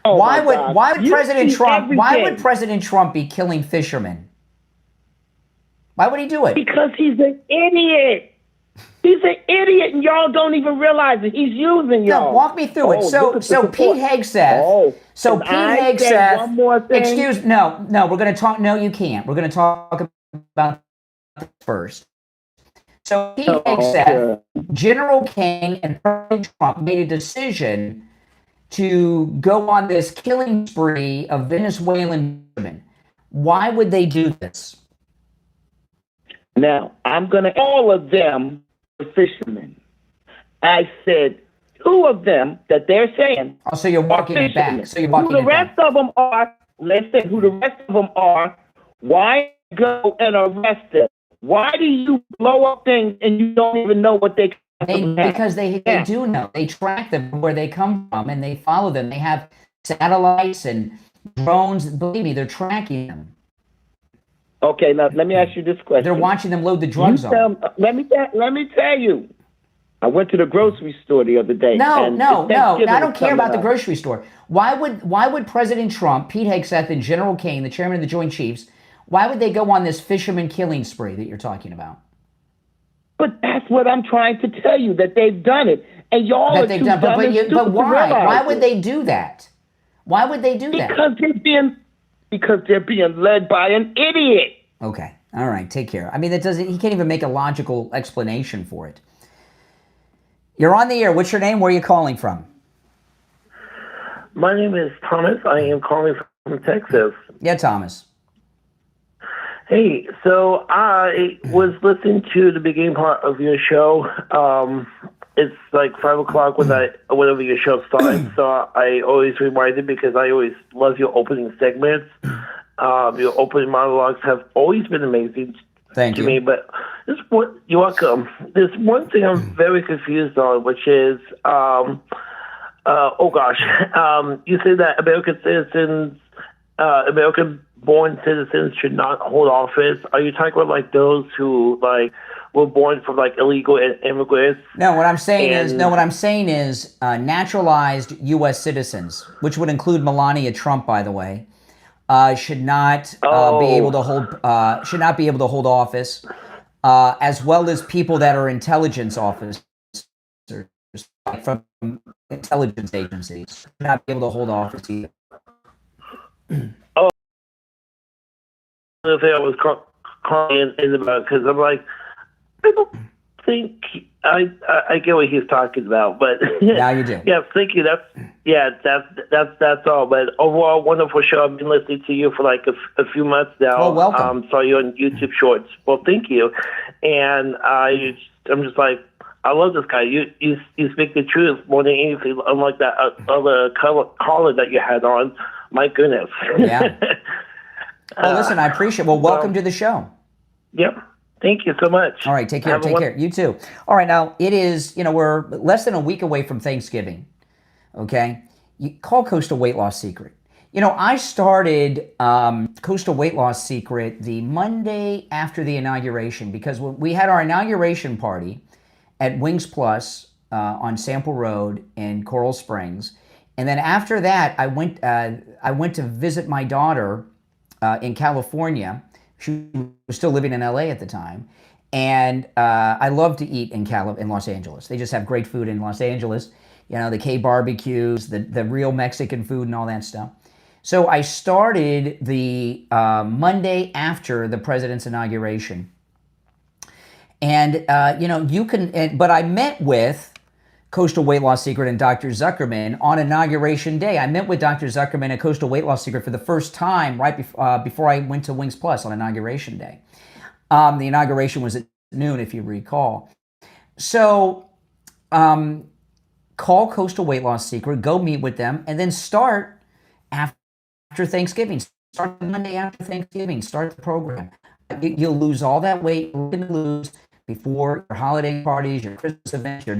Oh why my God. would President see Trump? Why everything. would President Trump be killing fishermen? Why would he do it? Because he's an idiot. He's an idiot, and y'all don't even realize it. He's using y'all. No, walk me through it. So Pete Hegseth. Pete Hegseth. One more thing. No, we're going to talk. No, you can't. We're going to talk about this first. So Pete Hegseth, General Kane, and President Trump made a decision to go on this killing spree of Venezuelan women. Why would they do this? Now, all of them are fishermen. I said 2 of them that they're saying. Oh, so you're walking it back. So you're walking who the rest of them are, let's say who the rest of them are, why go and arrest them? Why do you blow up things and you don't even know what they because they do know. They track them where they come from and they follow them. They have satellites and drones. Believe me, they're tracking them. Okay, now let me ask you this question. They're watching them load the drugs on. Let me tell you. I went to the grocery store the other day. No, I don't care about the up. grocery store. Why would President Trump, Pete Hegseth, and General Kane, the chairman of the Joint Chiefs, why would they go on this fisherman killing spree that you're talking about? But that's what I'm trying to tell you, that they've done it. And y'all are too dumb and stupid but why? to realize Why would it. they do that? Why would they do that? Because they're being led by an idiot. Okay. All right. Take care. I mean, he can't even make a logical explanation for it. You're on the air. What's your name? Where are you calling from? My name is Thomas. I am calling from Texas. Yeah, Thomas. Hey, so I was listening to the beginning part of your show. It's like 5 o'clock whenever your show starts. So I always reminded because I always love your opening segments. Your opening monologues have always been amazing to me. But you're welcome. There's one thing I'm very confused on, which is, you say that American-born citizens should not hold office. Are you talking about like those who like were born from like illegal immigrants? No, what I'm saying is naturalized U.S. citizens, which would include Melania Trump, by the way, should not be able to hold office, as well as people that are intelligence officers from intelligence agencies should not be able to hold office either. The thing I was calling in about, because I'm like, I don't think I get what he's talking about, but now you do. Yeah, thank you. That's all. But overall, wonderful show. I've been listening to you for like a few months now. Oh, welcome. Saw you on YouTube Shorts. Well, thank you. And I'm just like, I love this guy. You speak the truth more than anything. Unlike that other caller that you had on. My goodness. Yeah. Well, listen, I appreciate it. Well, welcome to the show. Yep. Thank you so much. All right, take care. Take care. You too. All right, now it is, we're less than a week away from Thanksgiving. Okay? You call Coastal Weight Loss Secret. I started Coastal Weight Loss Secret the Monday after the inauguration because we had our inauguration party at Wings Plus on Sample Road in Coral Springs. And then after that, I went to visit my daughter in California. She was still living in LA at the time. And I love to eat in Los Angeles. They just have great food in Los Angeles. The K barbecues, the real Mexican food and all that stuff. So I started the Monday after the president's inauguration. And, but I met with Coastal Weight Loss Secret and Dr. Zuckerman on Inauguration Day. I met with Dr. Zuckerman at Coastal Weight Loss Secret for the first time right before I went to Wings Plus on Inauguration Day. The inauguration was at noon, if you recall. So call Coastal Weight Loss Secret, go meet with them, and then start after Thanksgiving. Start the Monday after Thanksgiving. Start the program. You'll lose all that weight you're going to lose before your holiday parties, your Christmas events, your